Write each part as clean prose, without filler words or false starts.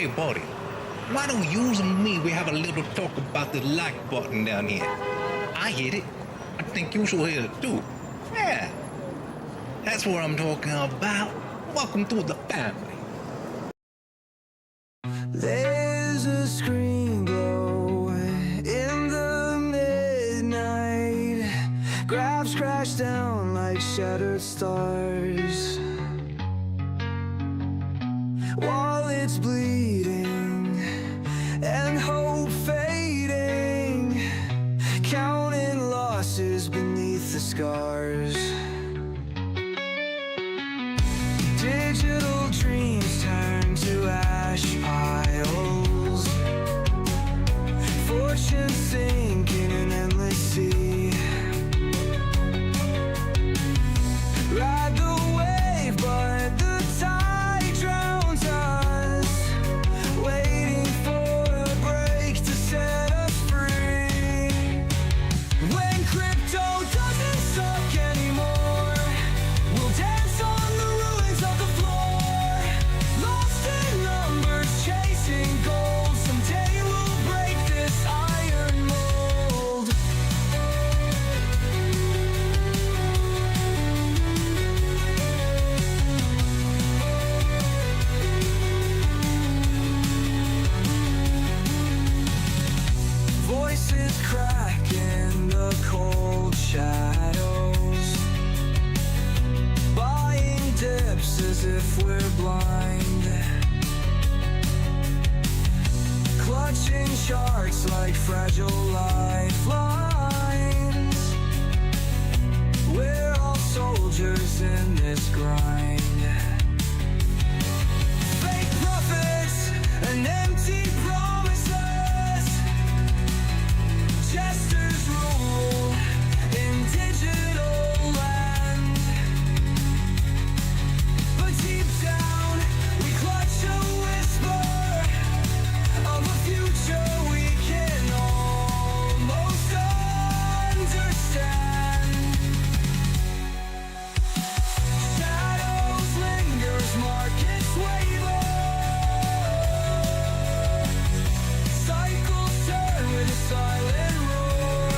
Hey, buddy, why don't you and me, we have a little talk about the like button down here? I hit it. I think you should hit it too. Yeah, that's what I'm talking about. Welcome to the family. There's a screen glow in the midnight. Graphs crash down like shattered stars. Wallets bleeding and hope fading, counting losses beneath the scars. Digital dreams turn to ash piles, fortune sinking in an endless sea. Ride the wave, but the tide drowns us, waiting for a break to set us free. When crypto doesn't suck anymore, we'll dance on the ruins of the floor, lost in numbers, chasing gold. Someday we'll break this iron mold. Voices crack in the cold shadows, buying dips as if we're blind, clutching charts like fragile lifelines. We're all soldiers in this grind. Fake profits and empty promises, jesters rule in digital land. But deep down, we clutch a whisper of a future we can almost understand. Shadows lingers, markets waver, cycles turn with a silent roar.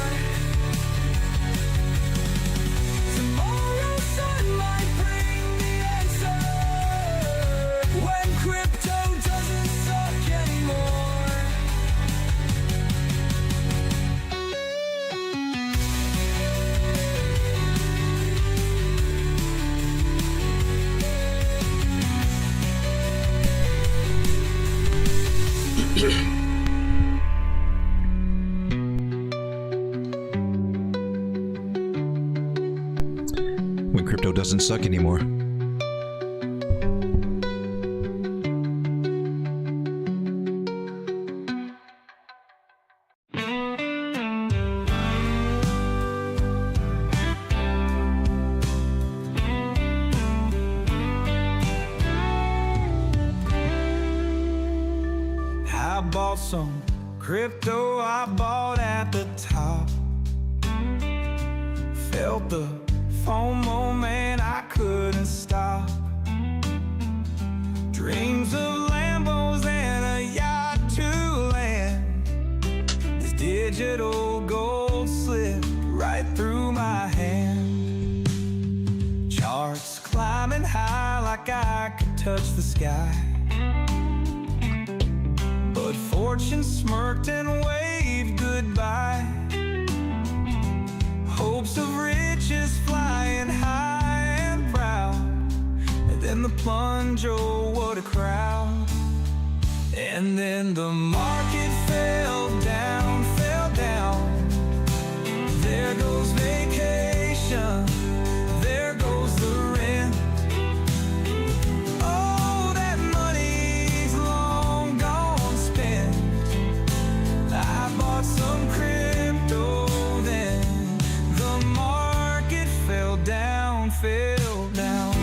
Tomorrow's sun might bring the answer, when crypto doesn't suck anymore. When crypto doesn't suck anymore. I bought some crypto, I bought at the top. Felt the FOMO, man, I couldn't stop. Dreams of Lambos and a yacht to land. This digital gold slipped right through my hand. Charts climbing high like I could touch the sky, but fortune smirked and waved goodbye. Hopes of riches flying high and proud, and then the plunge, oh what a crowd. And then the market fell down, fell down. There goes vacation, there goes the rent. Oh, that money's long gone spent. I bought some crypto then. The market fell down, fell down.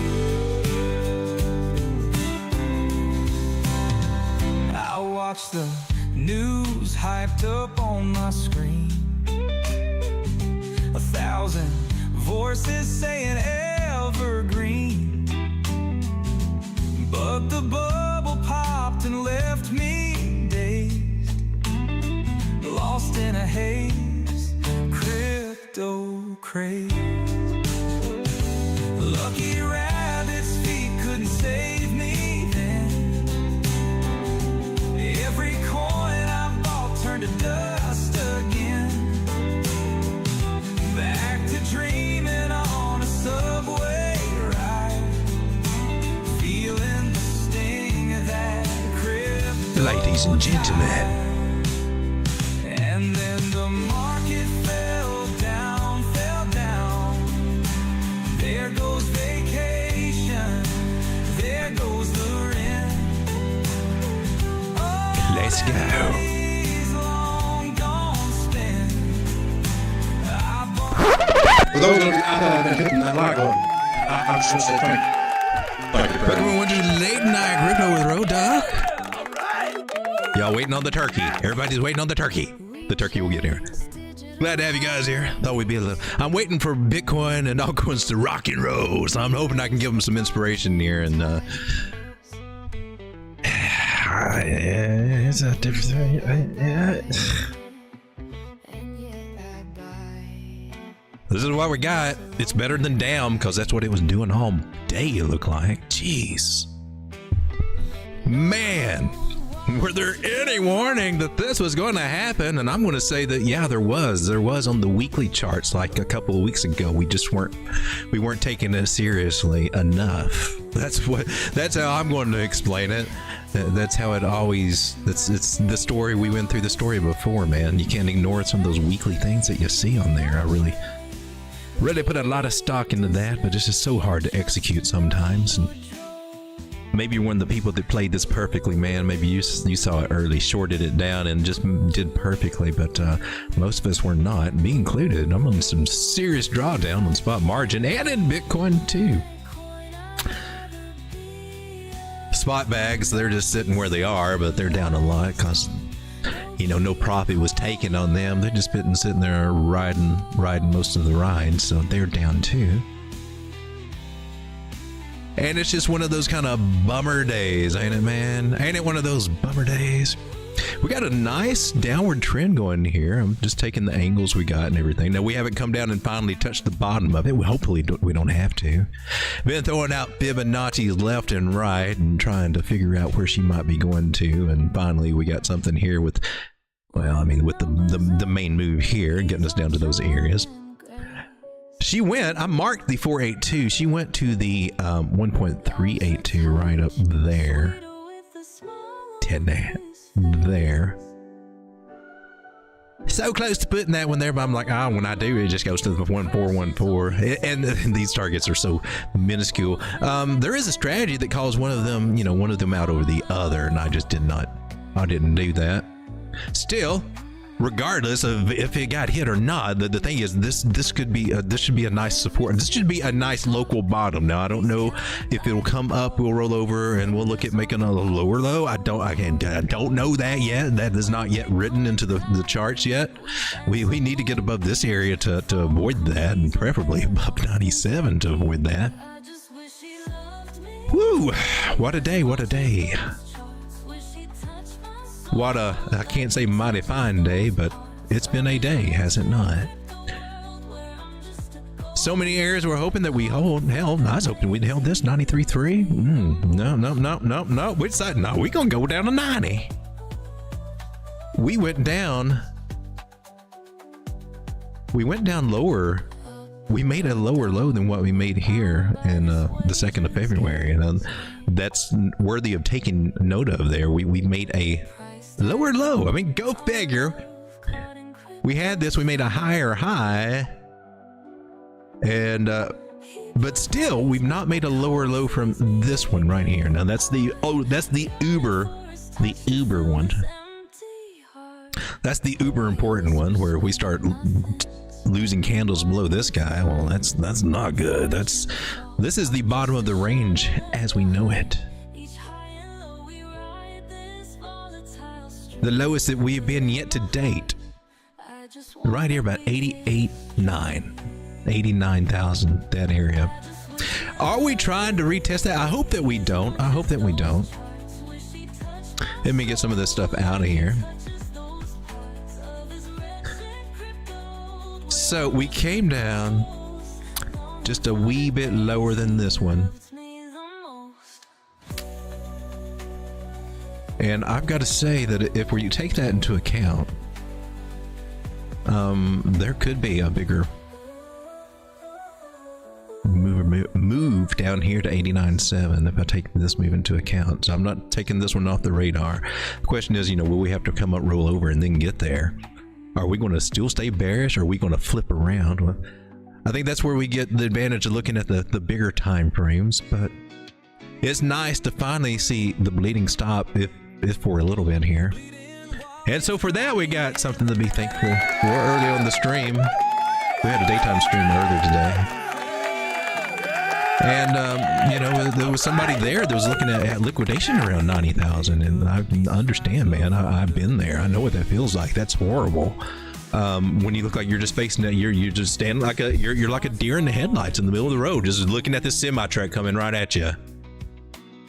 I watched the news hyped up on my screen. 1,000 voices saying evergreen, but the bubble popped and left me Ladies and gentlemen. And then the market fell down, fell down. There goes vacation, there goes the rent. Oh, Let's go. days long gone spent. I bought For those of you out there that have been hitting that like button, I'm just gonna say thank you. Thank you very much. Welcome to Late Night Crypto with Road Dog. Y'all waiting on the turkey. Everybody's waiting on the turkey. The turkey will get here. Glad to have you guys here. Thought we'd be a little. I'm waiting for Bitcoin and altcoins to rock and roll. So I'm hoping I can give them some inspiration here. And it's a different thing. This is what we got. It's better than damn, because that's what it was doing all day, it looked like. Jeez. Man. Were there any warning that this was going to happen? And I'm going to say that, yeah, there was. There was on the weekly charts like a couple of weeks ago. We weren't taking it seriously enough. That's how I'm going to explain it. That's how it always, it's the story. We went through the story before, man. You can't ignore some of those weekly things that you see on there. I really put a lot of stock into that, but it's just so hard to execute sometimes. And maybe you're one of the people that played this perfectly, man. Maybe you saw it early, shorted it down, and just did perfectly. But most of us were not, me included. I'm on some serious drawdown on spot margin and in Bitcoin too. Spot bags, they're just sitting where they are, but they're down a lot because, you know, no profit was taken on them. They're just sitting there riding most of the ride, so they're down too. And it's just one of those kind of bummer days, ain't it, man? Ain't it one of those bummer days? We got a nice downward trend going here. I'm just taking the angles we got and everything. Now, we haven't come down and finally touched the bottom of it. Well, hopefully we don't have to. Been throwing out Fibonacci's left and right and trying to figure out where she might be going to. And finally, we got something here with, well, I mean, with the main move here, getting us down to those areas. She went, I marked the 482. She went to the 1.382 right up there. 10 there. So close to putting that one there, but I'm like, when I do, it just goes to the 1414. And these targets are so minuscule. There is a strategy that calls one of them out over the other, and I just didn't do that. Still, regardless of if it got hit or not, the thing is, this should be a nice support. This should be a nice local bottom. Now, I don't know if it'll come up, we'll roll over, and we'll look at making a lower low. I don't know that yet. That is not yet written into the charts yet. We need to get above this area to avoid that, and preferably above 97 to avoid that. Woo! What a day! What a day! What a, I can't say mighty fine day, but it's been a day, has it not? So many areas we're hoping that we hold. Hell, I was hoping we'd held this 93.3. No. Which side? No, we're going to go down to 90. We went down lower. We made a lower low than what we made here in the 2nd of February. And that's worthy of taking note of there. We made a lower low. I mean, go figure. We had this, we made a higher high, and but still we've not made a lower low from this one right here. Now that's the uber one. That's the uber important one, where we start losing candles below this guy. Well, that's not good. This is the bottom of the range as we know it. The lowest that we've been yet to date. Right here, about 89,000, that area. Are we trying to retest that? I hope that we don't. Let me get some of this stuff out of here. So we came down just a wee bit lower than this one. And I've got to say that if you take that into account, there could be a bigger move down here to 89.7 if I take this move into account. So I'm not taking this one off the radar. The question is, will we have to come up, roll over, and then get there? Are we going to still stay bearish, or are we going to flip around? Well, I think that's where we get the advantage of looking at the bigger time frames, but it's nice to finally see the bleeding stop, if for a little bit here. And so for that, we got something to be thankful for early on the stream. We had a daytime stream earlier today. And, there was somebody there that was looking at liquidation around 90,000. And I understand, man. I've been there. I know what that feels like. That's horrible. When you look like you're just facing it, you're just standing like you're like a deer in the headlights in the middle of the road, just looking at this semi-truck coming right at you.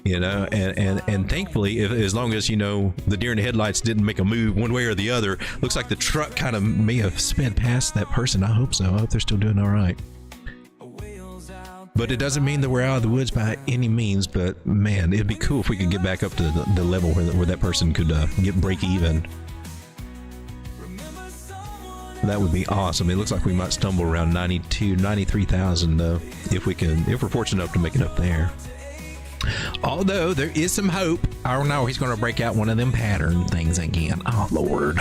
And thankfully, as long as, the deer in the headlights didn't make a move one way or the other, looks like the truck kind of may have sped past that person. I hope so. I hope they're still doing all right. But it doesn't mean that we're out of the woods by any means. But man, it'd be cool if we could get back up to the level where that person could get break even. That would be awesome. It looks like we might stumble around 93,000 though, if we're fortunate enough to make it up there. Although there is some hope. I don't know, he's going to break out one of them pattern things again. Oh Lord.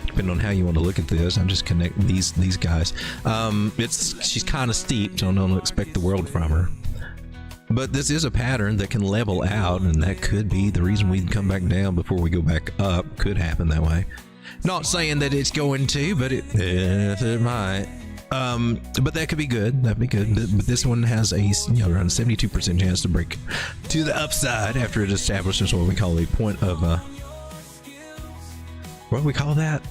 Depending on how you want to look at this, I'm just connecting these guys. She's kind of steep, so don't expect the world from her. But this is a pattern that can level out, and that could be the reason we come back down before we go back up. Could happen that way. Not saying that it's going to, but it might. But that could be good. That'd be good. But this one has a around 72% chance to break to the upside after it establishes what we call a point of what do we call that?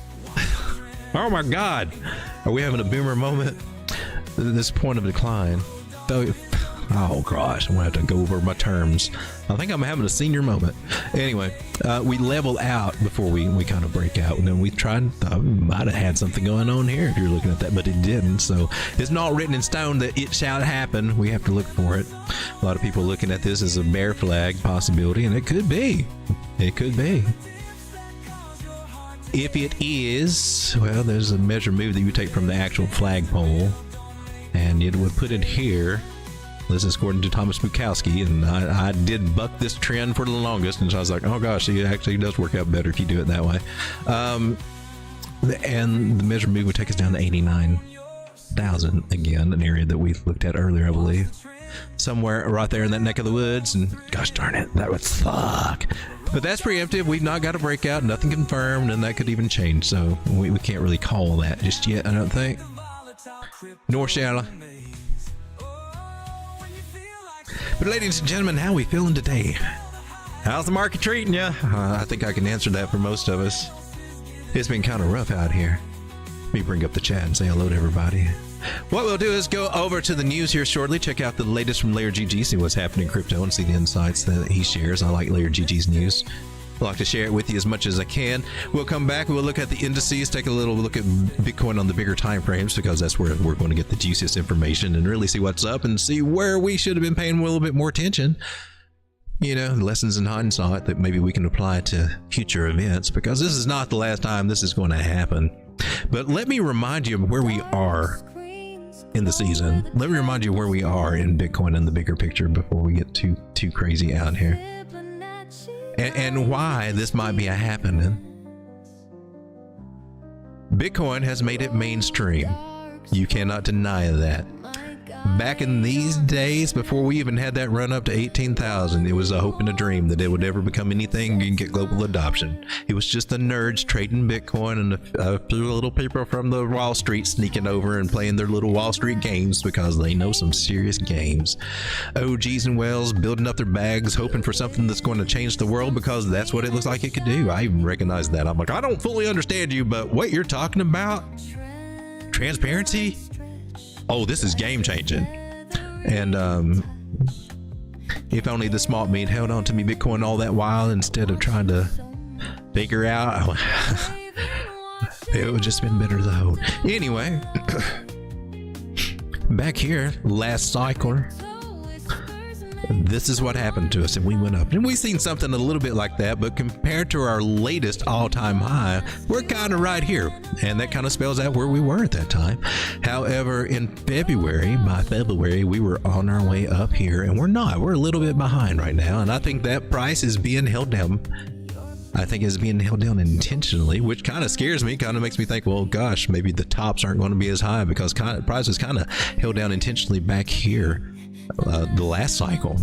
Oh my God! Are we having a boomer moment? This point of decline. Oh gosh, I'm gonna have to go over my terms. I think I'm having a senior moment. Anyway, we level out before we kind of break out, and then we tried. We might have had something going on here if you're looking at that, but it didn't. So it's not written in stone that it shall happen. We have to look for it. A lot of people looking at this as a bear flag possibility, and it could be. It could be. If it is, well, there's a measure move that you take from the actual flagpole, and it would put it here. This is according to Thomas Bukowski, and I did buck this trend for the longest, and so I was like, oh gosh, it actually does work out better if you do it that way. And the measure move would take us down to 89,000 again, an area that we looked at earlier, I believe. Somewhere right there in that neck of the woods, and gosh darn it, that would suck. But that's preemptive. We've not got a breakout, nothing confirmed, and that could even change, so we can't really call that just yet, I don't think. Nor shall I. But ladies and gentlemen, how are we feeling today? How's the market treating you? I think I can answer that for most of us. It's been kind of rough out here. Let me bring up the chat and say hello to everybody. What we'll do is go over to the news here shortly, check out the latest from Layer GG, see what's happening in crypto, and see the insights that he shares. I like Layer GG's news. I like to share it with you as much as I can. We'll come back, we'll look at the indices, take a little look at Bitcoin on the bigger time frames, because that's where we're going to get the juiciest information and really see what's up and see where we should have been paying a little bit more attention. Lessons in hindsight that maybe we can apply to future events, because this is not the last time this is going to happen. But let me remind you of where we are in the season. Let me remind you where we are in Bitcoin in the bigger picture before we get too crazy out here. And why this might be happening. Bitcoin has made it mainstream. You cannot deny that. Back in these days, before we even had that run up to 18,000, it was a hope and a dream that it would ever become anything and get global adoption. It was just the nerds trading Bitcoin and a few little people from the Wall Street sneaking over and playing their little Wall Street games because they know some serious games. OGs and whales building up their bags, hoping for something that's going to change the world because that's what it looks like it could do. I even recognize that. I'm like, I don't fully understand you, but what you're talking about? Transparency? Oh, this is game changing. And if only the smart me had held on to me Bitcoin all that while instead of trying to figure out, it would just been better to hold. Anyway, back here, last cycle, this is what happened to us, and we went up. And we've seen something a little bit like that, but compared to our latest all-time high, we're kind of right here. And that kind of spells out where we were at that time. However, in February, by February, we were on our way up here, and we're not. We're a little bit behind right now, and I think that price is being held down. I think it's being held down intentionally, which kind of scares me, kind of makes me think, well, gosh, maybe the tops aren't going to be as high because price is kind of held down intentionally back here the last cycle.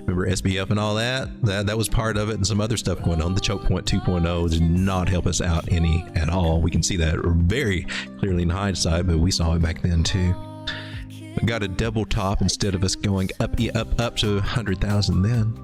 Remember SBF and all that was part of it, and some other stuff going on. The choke point 2.0 did not help us out any at all. We can see that very clearly in hindsight, but we saw it back then too. We got a double top instead of us going up to 100,000 then.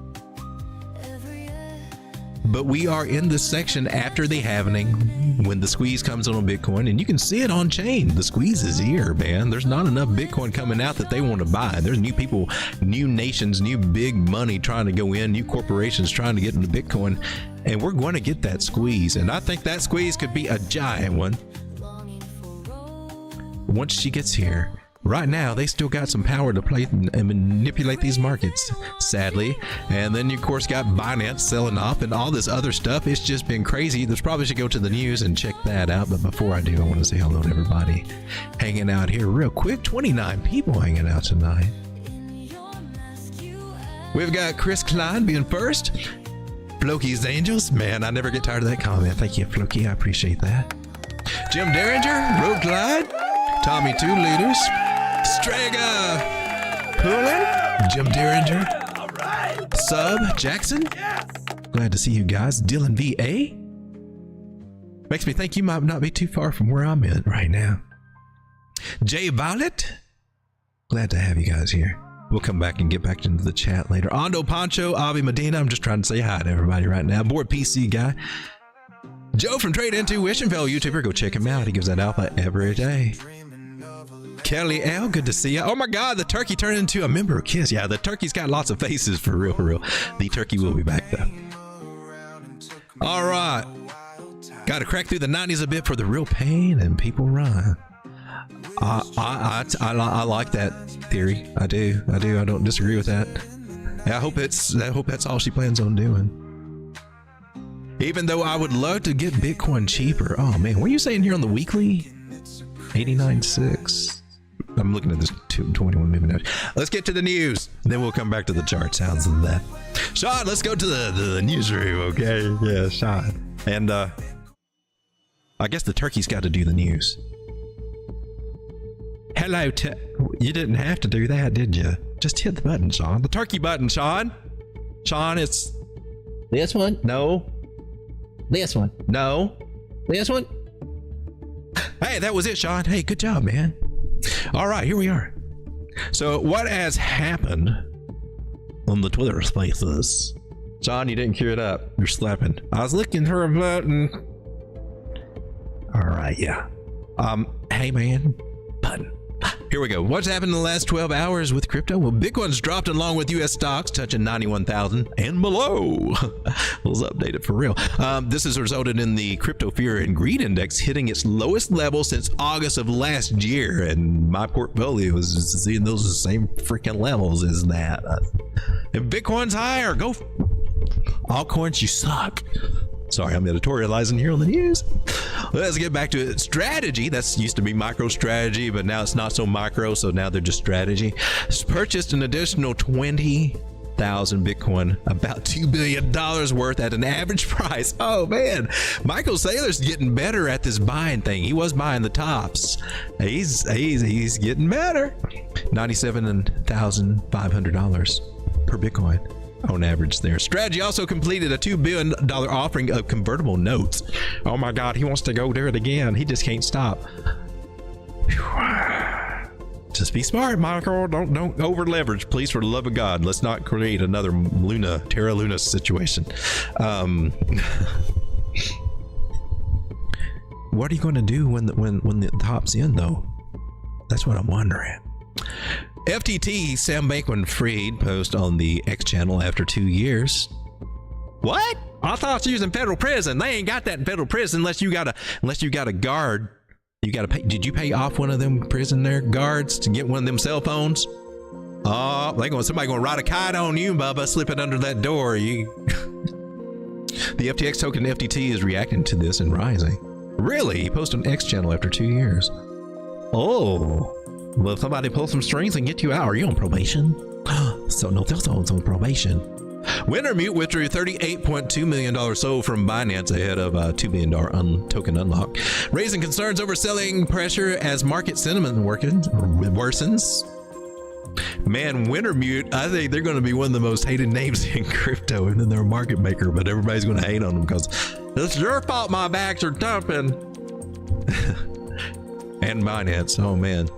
But we are in the section after the halving when the squeeze comes on Bitcoin, and you can see it on chain. The squeeze is here, man. There's not enough Bitcoin coming out that they want to buy. There's new people, new nations, new big money trying to go in, new corporations trying to get into Bitcoin, and we're going to get that squeeze. And I think that squeeze could be a giant one once she gets here. Right now, they still got some power to play and manipulate these markets, sadly. And then you, of course, got Binance selling off and all this other stuff. It's just been crazy. This probably should go to the news and check that out. But before I do, I want to say hello to everybody hanging out here real quick. 29 people hanging out tonight. We've got Chris Klein being first. Floki's Angels. Man, I never get tired of that comment. Thank you, Floki. I appreciate that. Jim Derringer, Road Glide, Tommy 2 Leaders, Strega, Poolin, Jim Derringer, Sub, Jackson. Glad to see you guys. Dylan VA. Makes me think you might not be too far from where I'm at right now. Jay Violet. Glad to have you guys here. We'll come back and get back into the chat later. Ando Pancho, Avi Medina. I'm just trying to say hi to everybody right now. Board PC guy. Joe from Trade Intuition, fellow YouTuber. Go check him out. He gives that alpha every day. Kelly L, good to see you. Oh my God, the turkey turned into a member of KISS. Yeah, the turkey's got lots of faces for real, for real. The turkey will be back though. All right. Got to crack through the 90s a bit for the real pain and people run. I like that theory. I do. I don't disagree with that. I hope that's all she plans on doing. Even though I would love to get Bitcoin cheaper. Oh man, what are you saying here on the weekly? 89.6. I'm looking at this 21 moving average. Let's get to the news. Then we'll come back to the chart sounds of that. Sean, let's go to the newsroom, okay? Yeah, Sean. And I guess the turkey's got to do the news. Hello, you didn't have to do that, did you? Just hit the button, Sean. The turkey button, Sean. Sean, it's this one. No. This one. No. This one. Hey, that was it, Sean. Hey, good job, man. All right, here we are. So what has happened on the Twitter spaces? Sean, you didn't cue it up. You're slapping. I was looking for a button. All right, yeah. Hey, man. Button. Here we go. What's happened in the last 12 hours with crypto? Well, Bitcoin's dropped along with U.S. stocks, touching 91,000 and below. Let's update it for real. This has resulted in the Crypto Fear and Greed Index hitting its lowest level since August of last year. And my portfolio is seeing those same freaking levels as that. If Bitcoin's higher, go. Altcoins, you suck. Sorry, I'm editorializing here on the news. Let's get back to it. Strategy, that's used to be micro strategy, but now it's not so micro, so now they're just strategy. Purchased an additional 20,000 Bitcoin, about $2 billion worth at an average price. Oh man, Michael Saylor's getting better at this buying thing. He was buying the tops. He's getting better. $97,500 per Bitcoin. On average there. Strategy also completed a $2 billion offering of convertible notes. Oh my God, he wants to go there again. He just can't stop. Just be smart, Michael. Don't over leverage, please, for the love of God. Let's not create another Terra Luna situation. What are you going to do when the top's in though? That's what I'm wondering. FTT Sam Bankman-Fried post on the X channel after 2 years. What? I thought you was in federal prison. They ain't got that in federal prison unless you got a guard. You got to pay. Did you pay off one of them prison there guards to get one of them cell phones? Oh, somebody gonna ride a kite on you, Bubba. Slip it under that door. The FTX token FTT is reacting to this and rising. Really? He posted on X channel after 2 years. Oh. Will somebody pull some strings and get you out? Are you on probation? So no, they're on probation. Wintermute withdrew $38.2 million sold from Binance ahead of a $2 billion token unlock, raising concerns over selling pressure as market sentiment worsens. Man, Wintermute, I think they're going to be one of the most hated names in crypto, and then they're a market maker, but everybody's going to hate on them because it's your fault my backs are dumping. And Binance, oh man.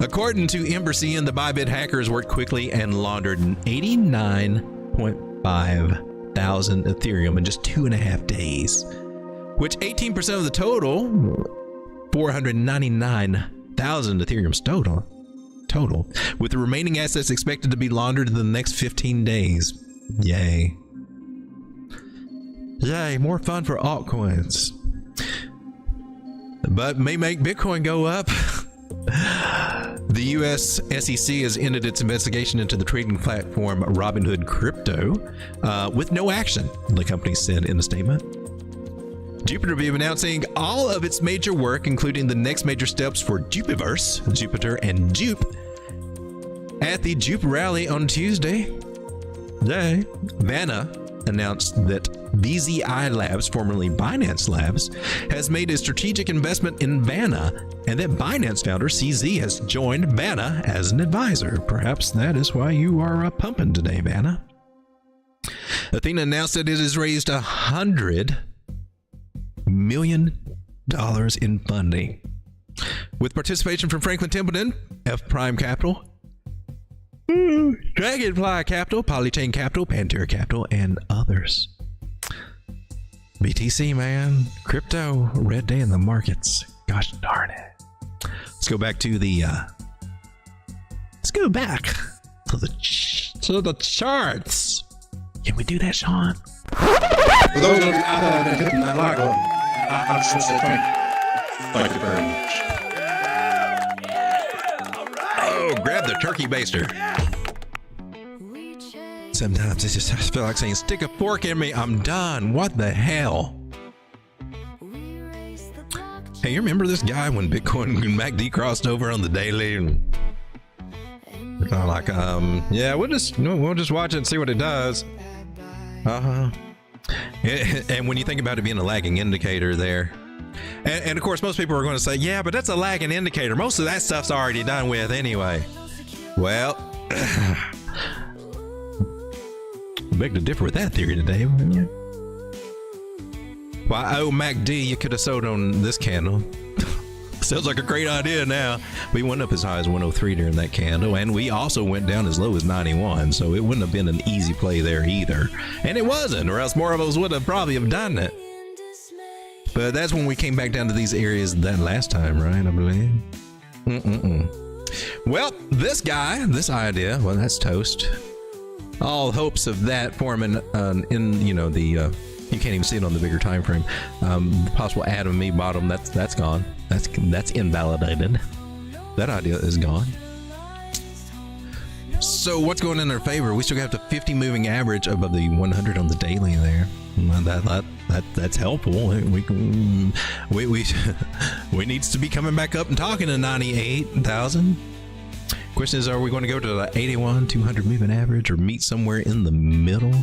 According to Embercy, the Bybit hackers worked quickly and laundered 89.5 thousand Ethereum in just 2.5 days, which 18% of the total, 499,000 Ethereum's total, with the remaining assets expected to be laundered in the next 15 days. Yay. Yay, more fun for altcoins. But may make Bitcoin go up. The US SEC has ended its investigation into the trading platform Robinhood Crypto with no action, the company said in a statement. Jupiter will be announcing all of its major work, including the next major steps for Jupiter and Jupe, at the Jupe rally on Tuesday. Yay. Vanna announced that BZI Labs, formerly Binance Labs, has made a strategic investment in Vanna, and that Binance founder CZ has joined Vanna as an advisor. Perhaps that is why you are pumping today, Vanna. Athena announced that it has raised $100 million in funding, with participation from Franklin Templeton, F Prime Capital, Dragonfly Capital, Polychain Capital, Pantera Capital, and others. BTC, man. Crypto, red day in the markets. Gosh darn it. Let's go back to the charts. Can we do that, Sean? For those of you out there that hitting that like button, I just want to say thank you very much. Oh, grab the turkey baster. Sometimes I just feel like saying, stick a fork in me, I'm done. What the hell? Hey, you remember this guy when Bitcoin and MACD crossed over on the daily? And we're kind of like, yeah, we'll just watch it and see what it does. And when you think about it being a lagging indicator there, and of course, most people are going to say, yeah, but that's a lagging indicator. Most of that stuff's already done with anyway. Well, beg to differ with that theory today, wouldn't you? Why, oh, MACD, you could have sold on this candle. Sounds like a great idea now. We went up as high as 103 during that candle, and we also went down as low as 91, so it wouldn't have been an easy play there either. And it wasn't, or else more of us would have probably have done it. But that's when we came back down to these areas that last time, right, I believe? Well, this guy, this idea, well, that's toast. All hopes of that forming in, you know, the you can't even see it on the bigger time frame. Possible Adam me bottom, that's gone. That's invalidated. That idea is gone. So what's going in our favor? We still got the 50 moving average above the 100 on the daily there. That's helpful. We needs to be coming back up and talking to 98,000. Question is, are we going to go to the 81, 200 moving average or meet somewhere in the middle?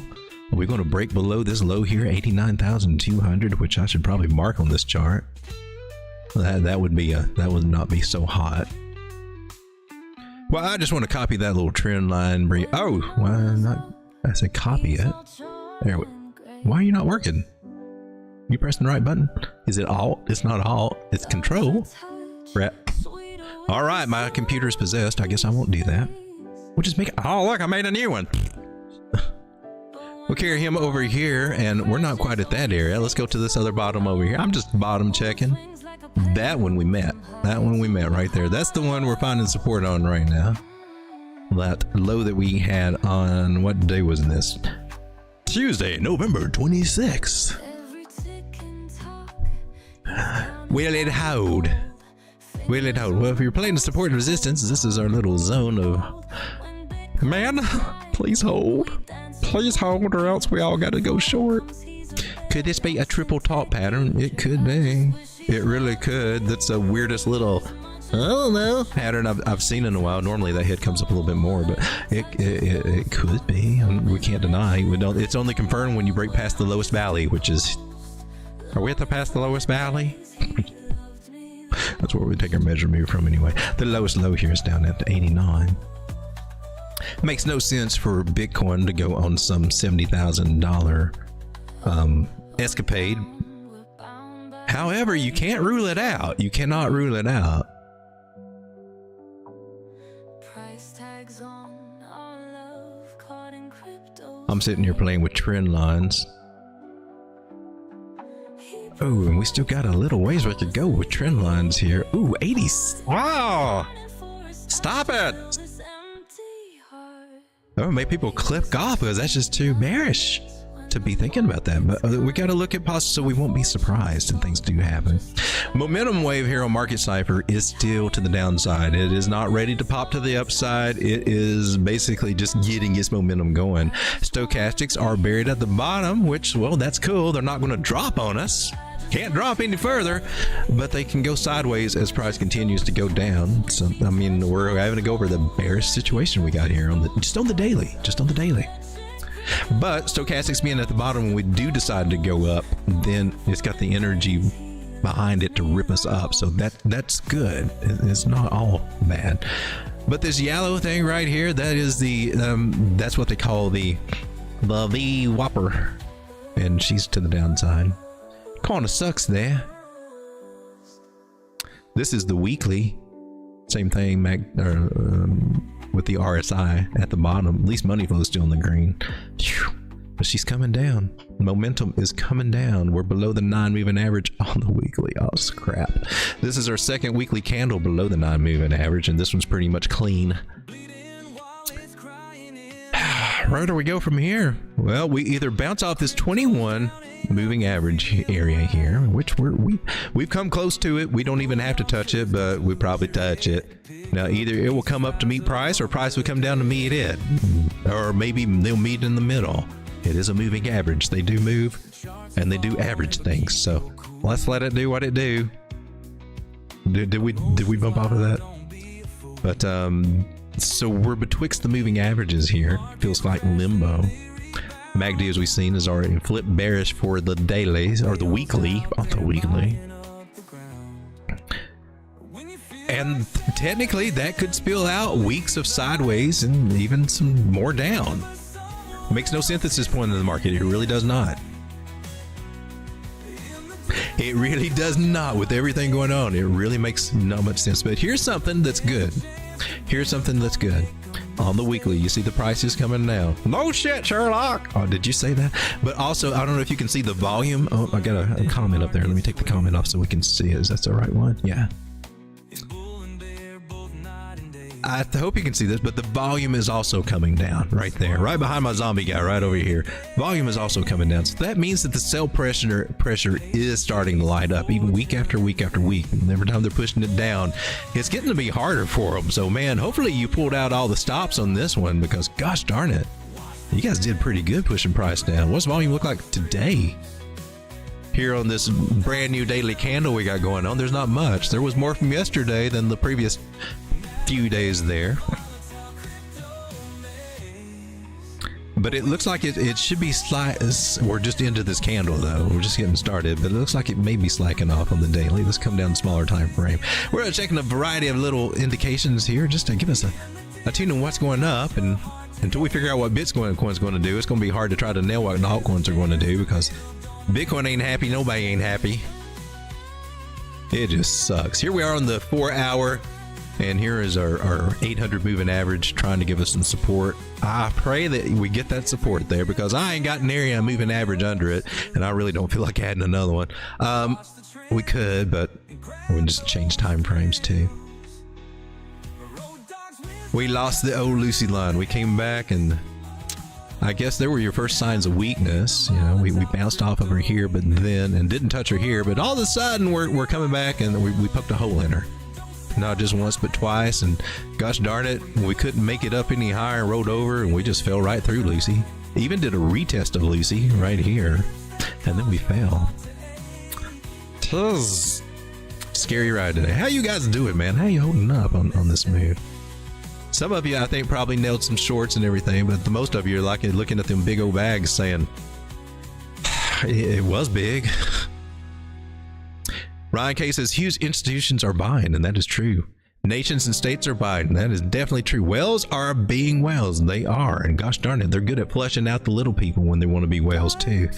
Are we going to break below this low here, 89,200, which I should probably mark on this chart? That would not be so hot. Well, I just want to copy that little trend line. Oh, why not? I said copy it. There. Why are you not working? You pressing the right button? Is it Alt? It's not Alt. It's Control. Rep. All right, my computer is possessed. I guess I won't do that. We'll just make it. Oh, look, I made a new one. We'll carry him over here, and we're not quite at that area. Let's go to this other bottom over here. I'm just bottom checking. That one we met. That one we met right there. That's the one we're finding support on right now. That low that we had on, what day was this? Tuesday, November 26th. Will it hold? Will it hold? Well, if you're playing the support and resistance, this is our little zone of... Man, please hold. Please hold, or else we all got to go short. Could this be a triple top pattern? It could be. It really could. That's the weirdest little I don't know. pattern I've seen in a while. Normally that hit comes up a little bit more, but it could be. We can't deny. We don't. It's only confirmed when you break past the lowest valley, which is. Are we at the past the lowest valley? That's where we take our measure move from anyway. The lowest low here is down at 89. It makes no sense for Bitcoin to go on some $70,000 escapade. However, you can't rule it out. You cannot rule it out. I'm sitting here playing with trend lines. Oh, and we still got a little ways we could go with trend lines here. Ooh, 80. Wow! Stop it! Oh, make people click off because that's just too bearish to be thinking about that. But we got to look at so we won't be surprised and things do happen. Momentum wave here on Market Cipher is still to the downside. It is not ready to pop to the upside. It is basically just getting its momentum going. Stochastics are buried at the bottom, which, well, that's cool. They're not going to drop on us. Can't drop any further, but they can go sideways as price continues to go down. So, I mean, we're having to go over the bearish situation we got here on just on the daily. But stochastics being at the bottom, when we do decide to go up, then it's got the energy behind it to rip us up. So that's good. It's not all bad. But this yellow thing right here, that is the that's what they call the V Whopper, and she's to the downside. Kind of sucks there. This is the weekly. Same thing, with the RSI at the bottom. At least money flow is still in the green. But she's coming down. Momentum is coming down. We're below the 9 moving average on the weekly. Oh, crap. This is our second weekly candle below the 9 moving average, and this one's pretty much clean. Where do we go from here? Well, we either bounce off this 21 moving average area here, which we've come close to it. We don't even have to touch it, but we probably touch it. Now, either it will come up to meet price, or price will come down to meet it, or maybe they'll meet in the middle. It is a moving average. They do move, and they do average things. So let's let it do what it do. Did we bump off of that? But so we're betwixt the moving averages here. Feels like limbo. MACD, as we've seen, is already flipped bearish for the dailies, or the weekly, on the weekly. And technically, that could spill out weeks of sideways and even some more down. Makes no sense at this point in the market. It really does not. It really does not, with everything going on. It really makes not much sense. But here's something that's good. Here's something that's good. On the weekly, you see the prices coming down. No shit, Sherlock. Oh, did you say that? But also, I don't know if you can see the volume. Oh, I got a comment up there. Let me take the comment off so we can see it. Is that the right one? Yeah. I hope you can see this, but the volume is also coming down right there, right behind my zombie guy, right over here. Volume is also coming down. So that means that the sell pressure is starting to light up, even week after week after week. And every time they're pushing it down, it's getting to be harder for them. So, man, hopefully you pulled out all the stops on this one, because gosh darn it, you guys did pretty good pushing price down. What's volume look like today? Here on this brand new daily candle we got going on, there's not much. There was more from yesterday than the previous few days there, but it looks like it should be slight. We're just into this candle though. We're just getting started, but it looks like it may be slacking off on the daily. Let's come down to smaller time frame. We're checking a variety of little indications here just to give us a tune on what's going up, and until we figure out what Bitcoin's going to do, it's going to be hard to try to nail what the altcoins are going to do, because Bitcoin ain't happy, nobody ain't happy. It just sucks. Here we are on the 4-hour. And here is our 800 moving average trying to give us some support. I pray that we get that support there, because I ain't got an area moving average under it, and I really don't feel like adding another one. We could, but we'll just change time frames too. We lost the old Lucy line. We came back, and I guess there were your first signs of weakness. You know, we bounced off of her here, but then, and didn't touch her here, but all of a sudden we're coming back, and we poked a hole in her. Not just once, but twice, and gosh darn it, we couldn't make it up any higher and rolled over, and we just fell right through Lucy. Even did a retest of Lucy right here, and then we fell. Scary ride today. How you guys doing, man? How you holding up on this move? Some of you, I think, probably nailed some shorts and everything, but the most of you are like looking at them big old bags saying, it was big. Ryan K says, huge institutions are buying, and that is true. Nations and states are buying, and that is definitely true. Whales are being whales. They are, and gosh darn it, they're good at flushing out the little people when they want to be whales too.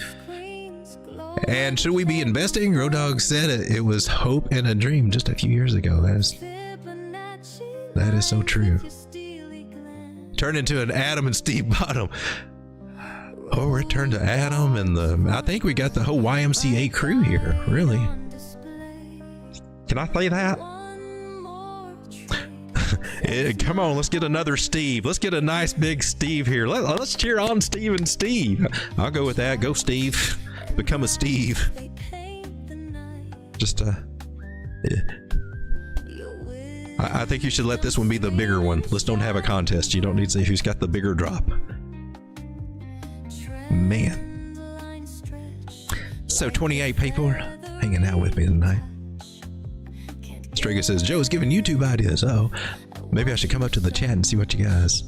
And should we be investing? Road Dogg said it was hope and a dream just a few years ago. That is so true. Turn into an Adam and Steve Bottom. Oh, return to Adam and I think we got the whole YMCA crew here. Really? Can I play that? Yeah, come on, let's get another Steve. Let's get a nice big Steve here. Let's cheer on Steve and Steve. I'll go with that. Go Steve. Become a Steve. Just yeah. I think you should let this one be the bigger one. Let's don't have a contest. You don't need to say who's got the bigger drop. Man. So 28 people hanging out with me tonight. Striga says, Joe's giving YouTube ideas. Oh, maybe I should come up to the chat and see what you guys.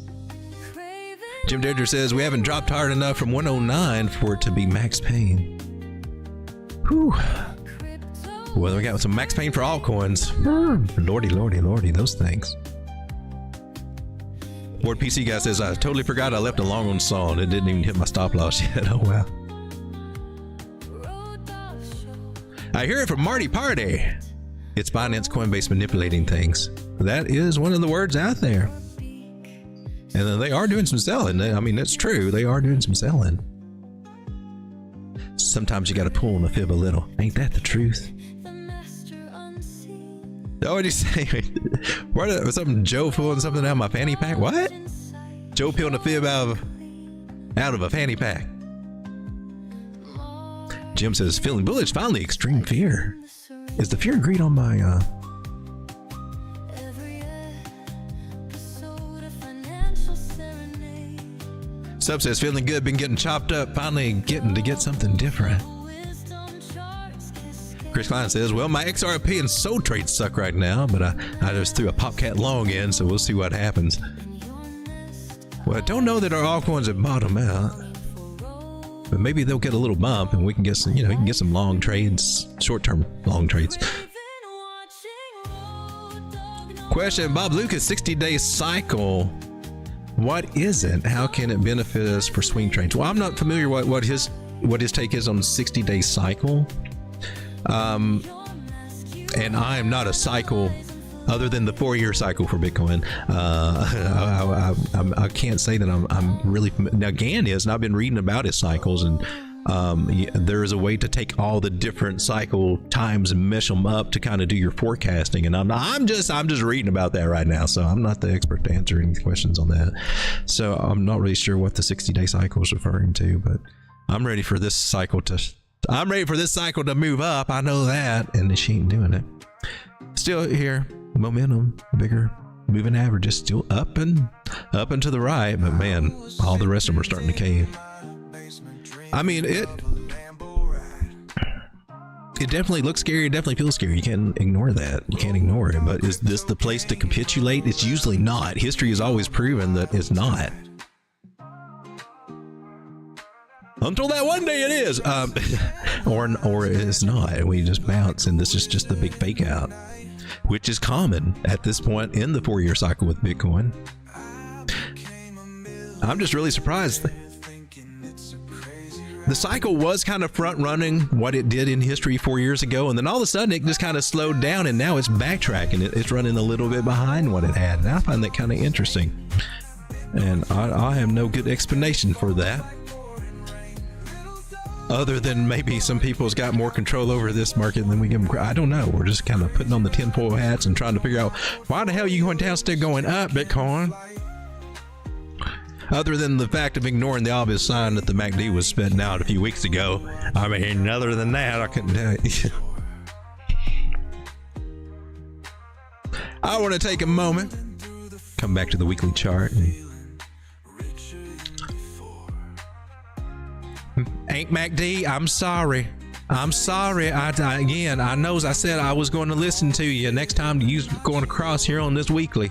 Jim Deirdre says, we haven't dropped hard enough from 109 for it to be max pain. Whew. Well, we got some max pain for altcoins. Lordy, lordy, lordy, those things. Ward PC guy says, I totally forgot I left a long on saw and it didn't even hit my stop loss yet. Oh, wow. I hear it from Marty Party. It's Binance Coinbase manipulating things. That is one of the words out there. And then they are doing some selling. I mean, it's true. They are doing some selling. Sometimes you got to pull on the fib a little. Ain't that the truth? Oh, what did he say? What was something? Joe pulling something out of my fanny pack? What? Joe peeling a fib out of a fanny pack. Jim says, feeling bullish. Finally, extreme fear. Is the fear and greed on my Sub says, feeling good, been getting chopped up, finally getting to get something different. Chris Klein says, well, my XRP and SOL trades suck right now, but I just threw a Popcat long in, so we'll see what happens. Well, I don't know that our altcoins have bottomed out, but maybe they'll get a little bump and we can get some, you can get some long trades, short-term long trades. Question, Bob Lucas, 60-day cycle. What is it? How can it benefit us for swing trades? Well, I'm not familiar what his take is on the 60-day cycle. And I am not a cycle other than the 4-year cycle for Bitcoin. I can't say that I'm really now. Gann is, and I've been reading about his cycles, and there is a way to take all the different cycle times and mesh them up to kind of do your forecasting. And I'm just reading about that right now, so I'm not the expert to answer any questions on that. So I'm not really sure what the 60-day cycle is referring to, but I'm ready for this cycle to move up. I know that, and she ain't doing it. Still here, momentum, bigger moving average is still up and to the right, but man, all the rest of them are starting to cave. I mean, it definitely looks scary. It definitely feels scary. You can't ignore that. You can't ignore it. But is this the place to capitulate? It's usually not. History has always proven that it's not. Until that one day it is, or it's not. We just bounce, and this is just the big fake out, which is common at this point in the 4-year cycle with Bitcoin. I'm just really surprised. The cycle was kind of front running what it did in history 4 years ago, and then all of a sudden it just kind of slowed down, and now it's backtracking. It's running a little bit behind what it had, and I find that kind of interesting. And I have no good explanation for that, other than maybe some people's got more control over this market than we give them. I don't know. We're just kind of putting on the tinfoil hats and trying to figure out why the hell are you going down, still going up, Bitcoin? Other than the fact of ignoring the obvious sign that the MACD was spitting out a few weeks ago. I mean, other than that, I couldn't tell you. I want to take a moment, come back to the weekly chart. Ain't MACD, I'm sorry. I'm sorry. Again, I know I said I was going to listen to you next time you going across here on this weekly.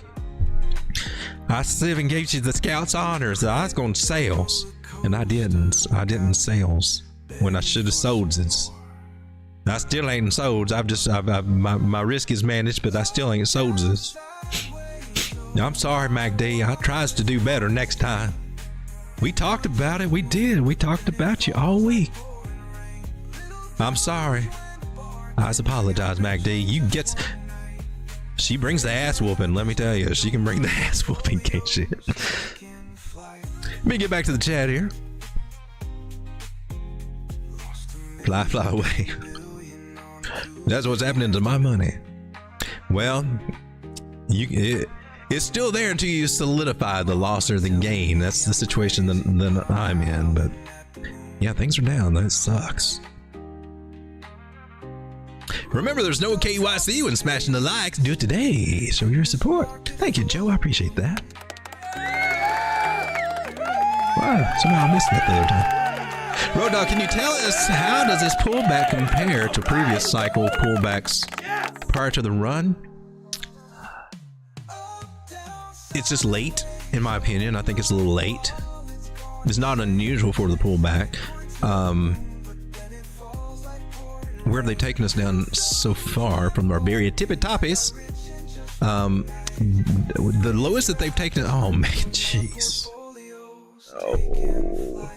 I even gave you the Scouts honors. I was going sales, and I didn't. I didn't sales when I should have sold it. I still ain't sold. My risk is managed, but I still ain't sold this. I'm sorry, MacD. I tries to do better next time. We talked about it. We did. We talked about you all week. I'm sorry. I apologize, MacD. She brings the ass whooping. Let me tell you, she can bring the ass whooping. Can't she? Let me get back to the chat here. Fly away. That's what's happening to my money. Well, it's still there until you solidify the loss or the gain. That's the situation that I'm in. But yeah, things are down. That sucks. Remember, there's no KYC when smashing the likes. Do it today. Show your support. Thank you, Joe. I appreciate that. Wow, somehow I missed that the other time. Road Dogg, can you tell us how does this pullback compare to previous cycle pullbacks prior to the run? It's just late, in my opinion. I think it's a little late. It's not unusual for the pullback. Where have they taken us down so far from Barbaria Tippy-Toppies? The lowest that they've taken, oh man, jeez. Oh.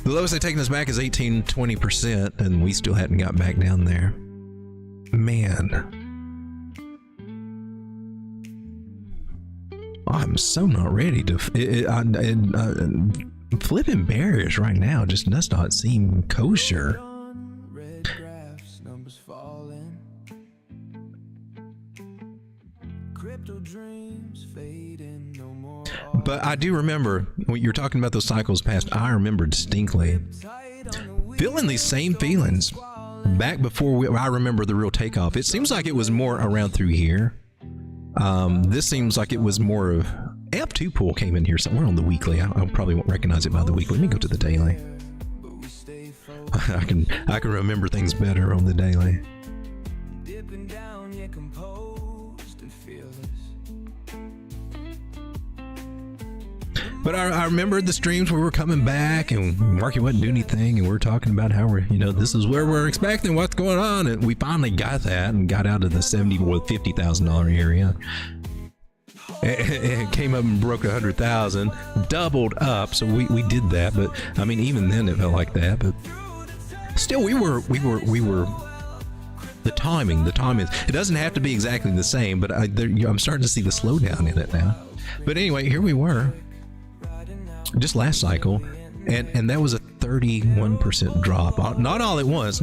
The lowest they've taken us back is 18-20%, and we still hadn't got back down there. Man. I'm so not ready to. Flipping bearish right now just does not seem kosher. But I do remember when you were talking about those cycles past, I remember distinctly feeling these same feelings back before I remember the real takeoff. It seems like it was more around through here. This seems like it was more of F2 pool came in here somewhere on the weekly. I probably won't recognize it by the weekly. Let me go to the daily. I can remember things better on the daily. But I remember the streams where we were coming back and Marky wasn't doing anything, and we were talking about how we're, this is where we're expecting, what's going on, and we finally got that and got out of the $70,000 or $50,000 area. It came up and broke 100,000, doubled up, so we did that. But I mean, even then it felt like that. But still, we were. The timing. It doesn't have to be exactly the same, but I'm starting to see the slowdown in it now. But anyway, here we were. Just last cycle, and that was a 31% drop. Not all at once,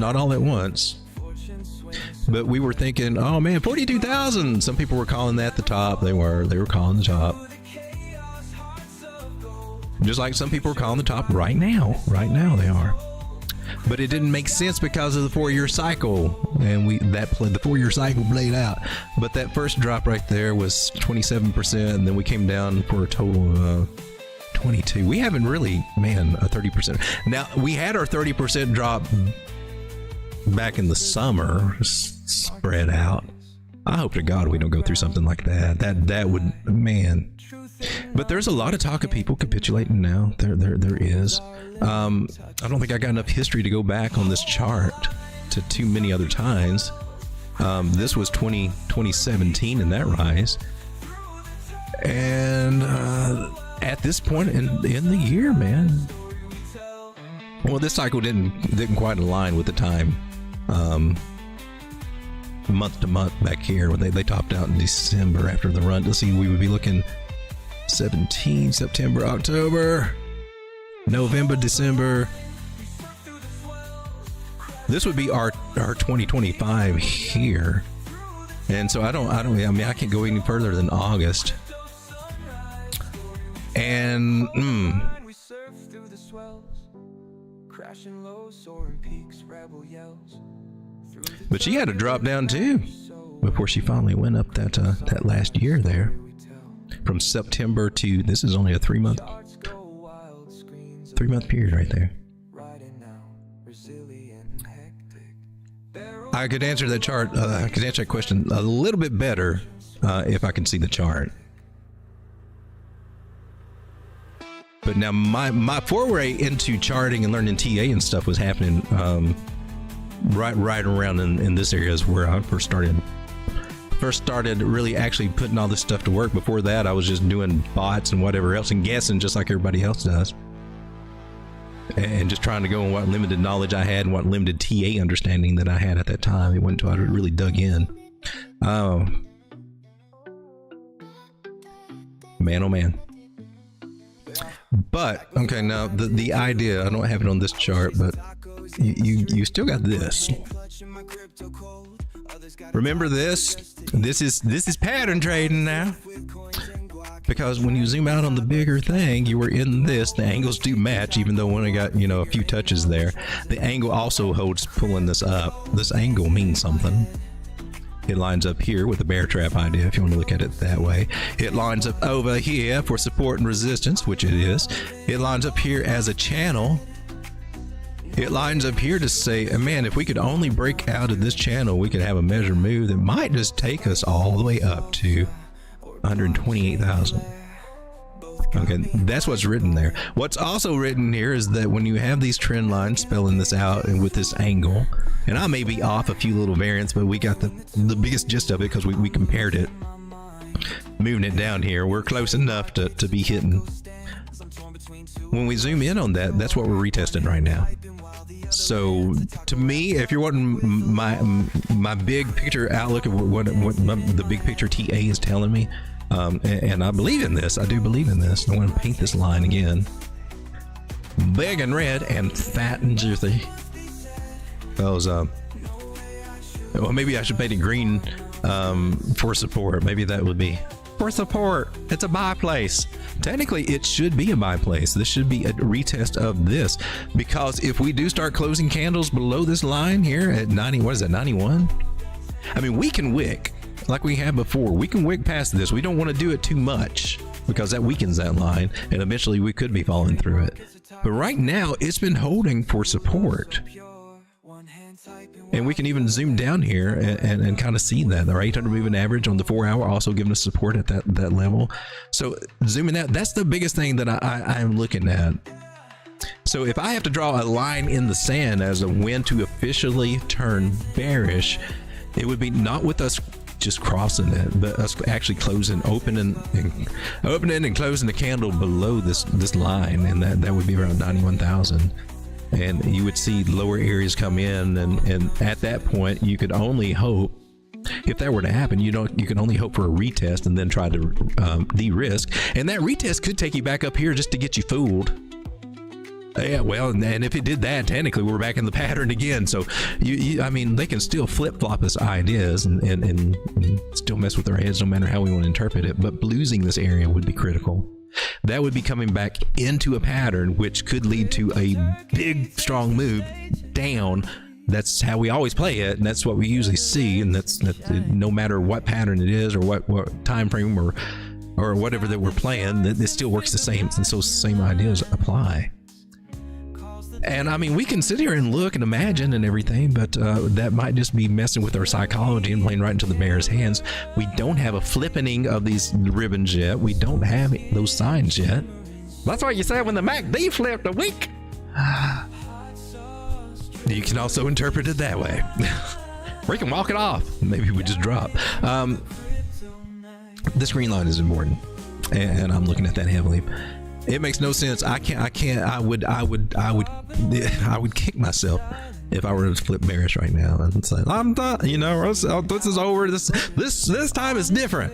but we were thinking, oh man, 42,000. Some people were calling that the top. They were calling the top, just like some people are calling the top right now they are. But it didn't make sense because of the 4-year cycle, and the 4-year cycle played out. But that first drop right there was 27%, and then we came down for a total of 22. We haven't really, a 30%. Now, we had our 30% drop back in the summer, spread out. I hope to God we don't go through something like that. That would, man. But there's a lot of talk of people capitulating now. There is. I don't think I got enough history to go back on this chart to too many other times. This was 2017 in that rise. And at this point in the year, man. Well, this cycle didn't quite align with the time. Month to month back here, when they topped out in December after the run. Let's see, we would be looking 17, September, October, November, December. This would be our 2025 here. And so I can't go any further than August. And but she had to drop down too before she finally went up that last year there. From September to, this is only a 3-month period right there. I could answer that chart. I could answer that question a little bit better if I could see the chart. But now my foray into charting and learning TA and stuff was happening right around in this area is where I first started really actually putting all this stuff to work. Before that, I was just doing bots and whatever else and guessing just like everybody else does, and just trying to go on what limited knowledge I had and what limited TA understanding that I had at that time. It wasn't until I really dug in. Oh man. But okay, now the idea, I don't have it on this chart, but you still got this. Remember this? This is pattern trading now. Because when you zoom out on the bigger thing, you were in this. The angles do match, even though when I got a few touches there. The angle also holds pulling this up. This angle means something. It lines up here with the bear trap idea, if you want to look at it that way. It lines up over here for support and resistance, which it is. It lines up here as a channel. It lines up here to say, man, if we could only break out of this channel, we could have a measured move that might just take us all the way up to 128,000. Okay, that's what's written there. What's also written here is that when you have these trend lines spelling this out and with this angle, and I may be off a few little variants, but we got the biggest gist of it because we compared it. Moving it down here, we're close enough to be hitting. When we zoom in on that, that's what we're retesting right now. So to me, if you're wanting my big picture outlook of what the big picture TA is telling me, and I believe in this, I do believe in this. I want to paint this line again, big and red and fat and juicy. Those well, maybe I should paint it green for support. Maybe that would be for support. It's a buy place. Technically, it should be a buy place. This should be a retest of this, because if we do start closing candles below this line here at 90, what is that, 91? I mean, we can wick like we have before. We can wick past this. We don't want to do it too much because that weakens that line, and eventually we could be falling through it. But right now, it's been holding for support. And we can even zoom down here and kind of see that our 800 moving average on the 4 hour also giving us support at that level. So zooming out, that's the biggest thing that I'm looking at. So if I have to draw a line in the sand as a when to officially turn bearish, it would be not with us just crossing it, but us actually closing, opening and closing the candle below this line, and that would be around 91,000. And you would see lower areas come in, and at that point you could only hope, if that were to happen, you can only hope for a retest and then try to de-risk, and that retest could take you back up here just to get you fooled. Yeah, well, and if it did that, technically we're back in the pattern again. So I mean, they can still flip-flop us ideas and still mess with our heads no matter how we want to interpret it, but losing this area would be critical. That would be coming back into a pattern, which could lead to a big, strong move down. That's how we always play it, and that's what we usually see. And that's no matter what pattern it is or what time frame or whatever that we're playing, it still works the same. And so same ideas apply. And I mean, we can sit here and look and imagine and everything, but that might just be messing with our psychology and playing right into the bear's hands. We don't have a flippening of these ribbons yet. We don't have those signs yet. That's what you said when the MACD flipped a week. You can also interpret it that way. We can walk it off. Maybe we just drop. This green line is important, and I'm looking at that heavily. It makes no sense. I would kick myself if I were to flip bearish right now and say, I'm done, this is over. This time is different.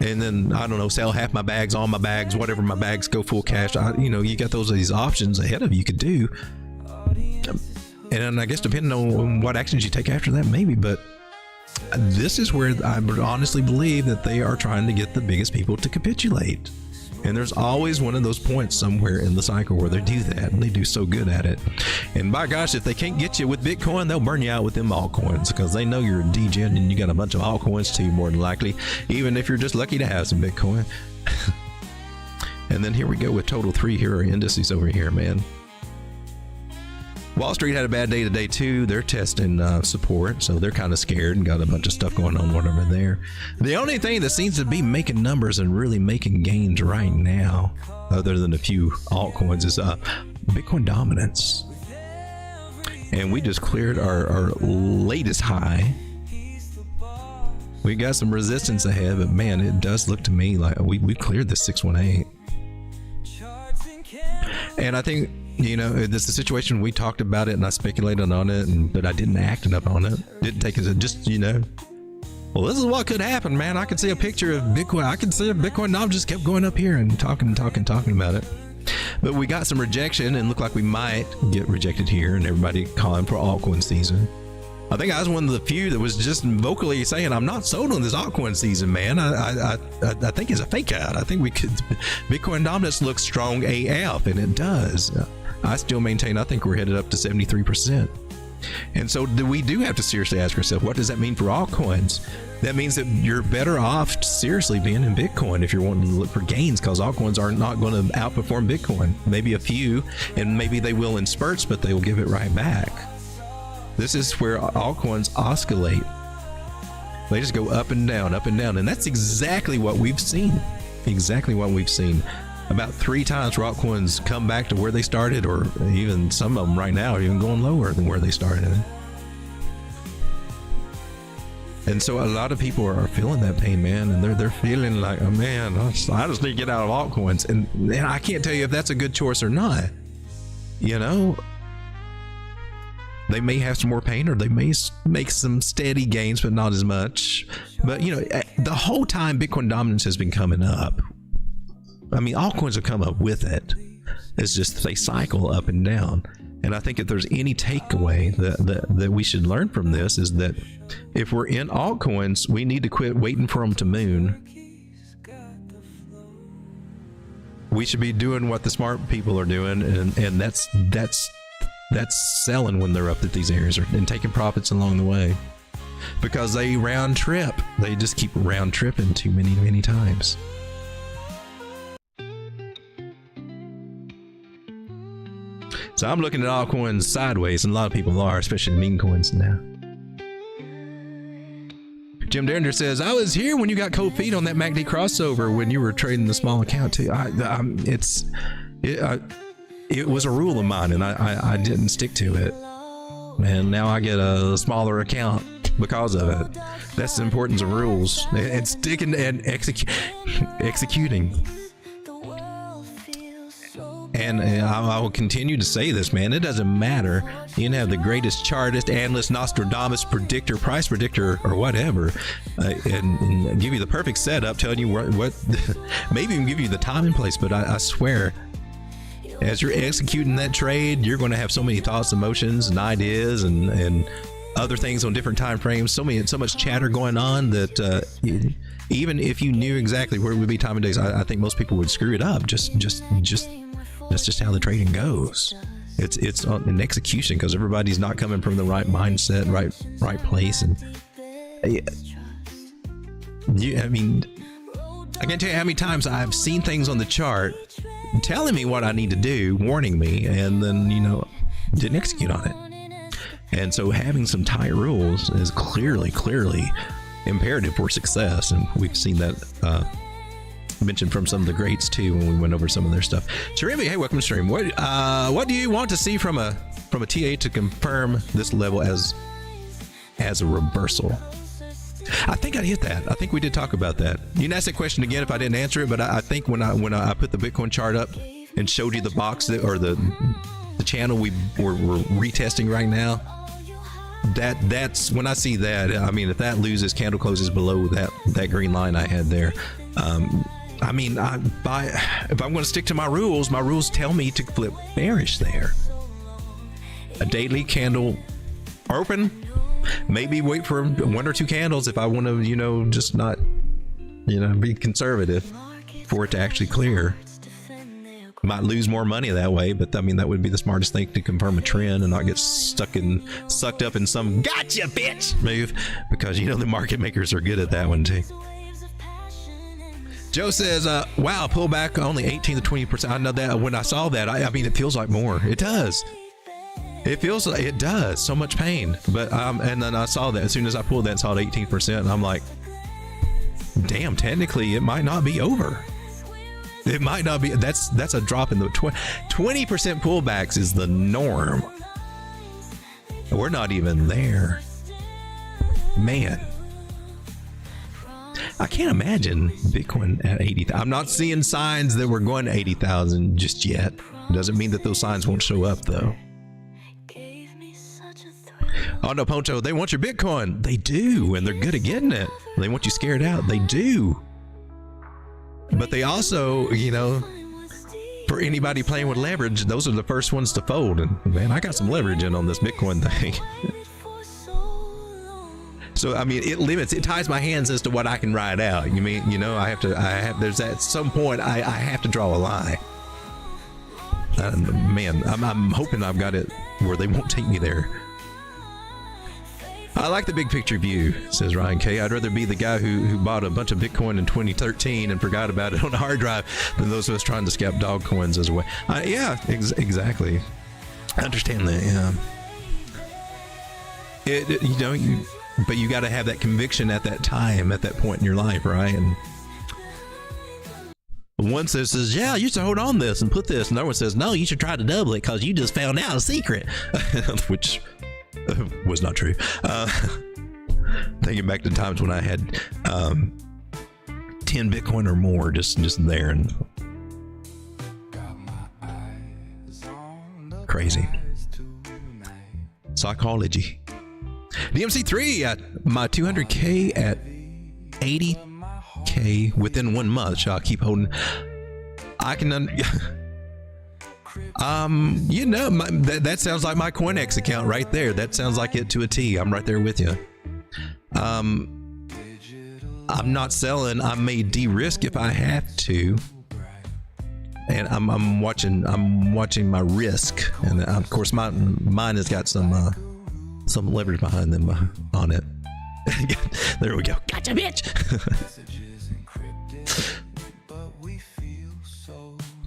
And then, I don't know, sell half my bags, all my bags, whatever my bags, go full cash. You got these options ahead of you could do. And I guess depending on what actions you take after that, maybe, but this is where I would honestly believe that they are trying to get the biggest people to capitulate. And there's always one of those points somewhere in the cycle where they do that, and they do so good at it. And by gosh, if they can't get you with Bitcoin, they'll burn you out with them altcoins, because they know you're a degen and you got a bunch of altcoins too, more than likely, even if you're just lucky to have some Bitcoin. And then here we go with total 3. Here are indices over here, man. Wall Street had a bad day today too. They're testing support, so they're kind of scared and got a bunch of stuff going on whatever there. The only thing that seems to be making numbers and really making gains right now, other than a few altcoins, is Bitcoin dominance. And we just cleared our latest high. We got some resistance ahead, but man, it does look to me like we cleared the 618. And I think, you know, this is a situation we talked about it and I speculated on it, but I didn't act up on it. Didn't take it, just, you know, well, this is what could happen, man. I could see a picture of Bitcoin. I could see a Bitcoin knob just kept going up here and talking about it. But we got some rejection and looked like we might get rejected here, and everybody calling for altcoin season. I think I was one of the few that was just vocally saying, I'm not sold on this altcoin season, man. I think it's a fake out. I think we could, Bitcoin dominance looks strong AF, and it does. I still maintain, I think we're headed up to 73%. And so we do have to seriously ask ourselves, what does that mean for altcoins? That means that you're better off seriously being in Bitcoin if you're wanting to look for gains, because altcoins are not going to outperform Bitcoin. Maybe a few, and maybe they will in spurts, but they will give it right back. This is where altcoins oscillate. They just go up and down, and that's exactly what we've seen. Exactly what we've seen. About 3 times where altcoins come back to where they started, or even some of them right now are even going lower than where they started. And so a lot of people are feeling that pain, man, and they're feeling like, oh man, I just need to get out of altcoins. And I can't tell you if that's a good choice or not. You know, they may have some more pain, or they may make some steady gains, but not as much. But you know, the whole time Bitcoin dominance has been coming up. I mean, altcoins have come up with it. It's just they cycle up and down. And I think if there's any takeaway that we should learn from this, is that if we're in altcoins, we need to quit waiting for them to moon. We should be doing what the smart people are doing, and that's selling when they're up at these areas, and taking profits along the way, because they round trip. They just keep round tripping too many times. So I'm looking at altcoins sideways, and a lot of people are, especially meme coins now. Jim Derringer says, I was here when you got cold feet on that MACD crossover when you were trading the small account too. It was a rule of mine, and I didn't stick to it. And now I get a smaller account because of it. That's the importance of rules and sticking and executing. And I will continue to say this, man. It doesn't matter. You can have the greatest chartist, analyst, Nostradamus, predictor, price predictor, or whatever, and give you the perfect setup, telling you what maybe even give you the time and place. But I swear, as you're executing that trade, you're going to have so many thoughts, emotions, and ideas, and other things on different time frames. So much chatter going on that even if you knew exactly where it would be time of days, I think most people would screw it up. Just that's just how the trading goes. It's an execution, because everybody's not coming from the right mindset, right place. And I mean, I can't tell you how many times I've seen things on the chart telling me what I need to do, warning me, and then, you know, didn't execute on it. And so having some tight rules is clearly imperative for success, and we've seen that mentioned from some of the greats too when we went over some of their stuff. Jeremy, hey, welcome to stream. What do you want to see from a TA to confirm this level as a reversal? I think I hit that. I think we did talk about that. You can ask that question again if I didn't answer it, but I think when I put the Bitcoin chart up and showed you the box or the channel we're retesting right now, that's when I see that. I mean, if that loses, candle closes below that green line I had there. I mean, if I'm going to stick to my rules tell me to flip bearish there. A daily candle open, maybe wait for 1 or 2 candles if I want to, you know, just not, you know, be conservative for it to actually clear. Might lose more money that way, but I mean, that would be the smartest thing to confirm a trend and not get sucked up in some gotcha bitch move, because, you know, the market makers are good at that one too. Joe says, wow, pullback only 18 to 20%. I know that when I saw that, I mean, it feels like more. It does. It feels like it does so much pain. But and then I saw that as soon as I pulled that, and saw it 18%, and I'm like, damn, technically it might not be over. It might not be. That's a drop in the 20% pullbacks is the norm. We're not even there, man. I can't imagine Bitcoin at 80,000. I'm not seeing signs that we're going to 80,000 just yet. Doesn't mean that those signs won't show up though. Oh no, Poncho, they want your Bitcoin. They do, and they're good at getting it. They want you scared out. They do. But they also, you know, for anybody playing with leverage, those are the first ones to fold. And man, I got some leverage in on this Bitcoin thing. So I mean, it ties my hands as to what I can ride out. You mean, you know, there's at some point I have to draw a line. Man, I'm hoping I've got it where they won't take me there. I like the big picture view, says Ryan K. I'd rather be the guy who bought a bunch of Bitcoin in 2013 and forgot about it on a hard drive than those of us trying to scalp dog coins as well. Yeah, exactly. I understand that. Yeah. You know, but you got to have that conviction at that time, at that point in your life, right? And one says, yeah, you should hold on this and put this. Another one says, no, you should try to double it because you just found out a secret, which was not true. Thinking back to times when I had 10 Bitcoin or more just there, and crazy psychology. DMC3 at my 200K at 80K within 1 month. Shall I keep holding? I can you know, that sounds like my CoINEX account right there. That sounds like it to a T. I'm right there with you. I'm not selling. I may de-risk if I have to, and I'm watching my risk, and of course mine has got some leverage behind them on it. There we go. Gotcha, bitch.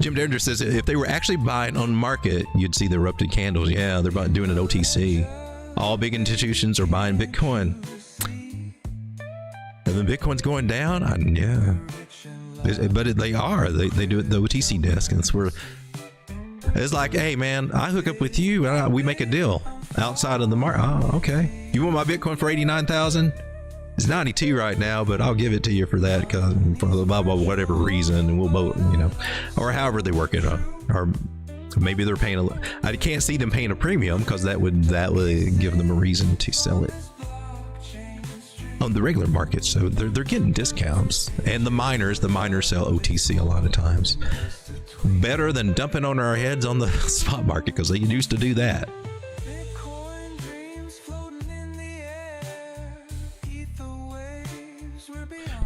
Jim Derringer says if they were actually buying on market, you'd see the erupted candles. Yeah, they're doing it OTC. All big institutions are buying Bitcoin. And then Bitcoin's going down? Yeah. But they are. They do it the OTC desk. And it's where it's like, hey, man, I hook up with you. We make a deal outside of the market. Oh, okay. You want my Bitcoin for 89,000? It's 92 right now, but I'll give it to you for that because for whatever reason, and we'll both, you know, or however they work it, or maybe they're paying I can't see them paying a premium because that would give them a reason to sell it on the regular market. So they're getting discounts, and the miners sell OTC a lot of times. Better than dumping on our heads on the spot market because they used to do that.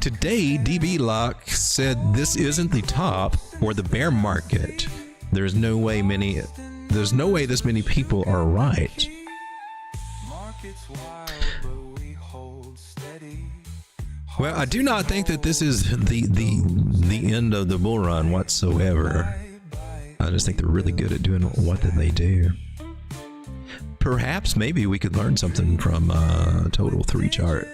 Today, DB Lock said this isn't the top or the bear market. There's no way this many people are right. Well, I do not think that this is the end of the bull run whatsoever. I just think they're really good at doing what they do. Perhaps maybe we could learn something from Total 3 chart.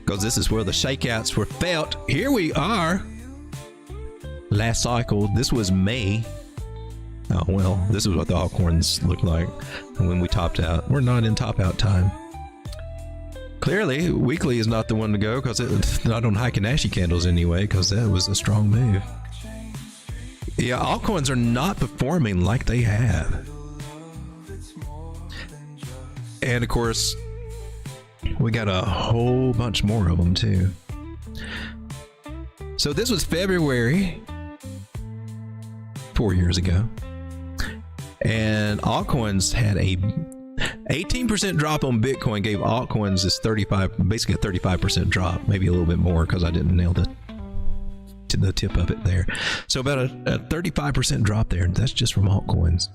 Because this is where the shakeouts were felt. Here we are. Last cycle, this was May. Oh, well, this is what the altcoins looked like when we topped out. We're not in top out time. Clearly, weekly is not the one to go because it's not on Heikin-Ashi candles anyway, because that was a strong move. Yeah, altcoins are not performing like they have. And of course, we got a whole bunch more of them too. So this was February 4 years ago, and altcoins had a 18% drop on Bitcoin. Gave altcoins this basically a 35% drop, maybe a little bit more because I didn't nail the tip of it there. So about a 35% drop there, and that's just from altcoins.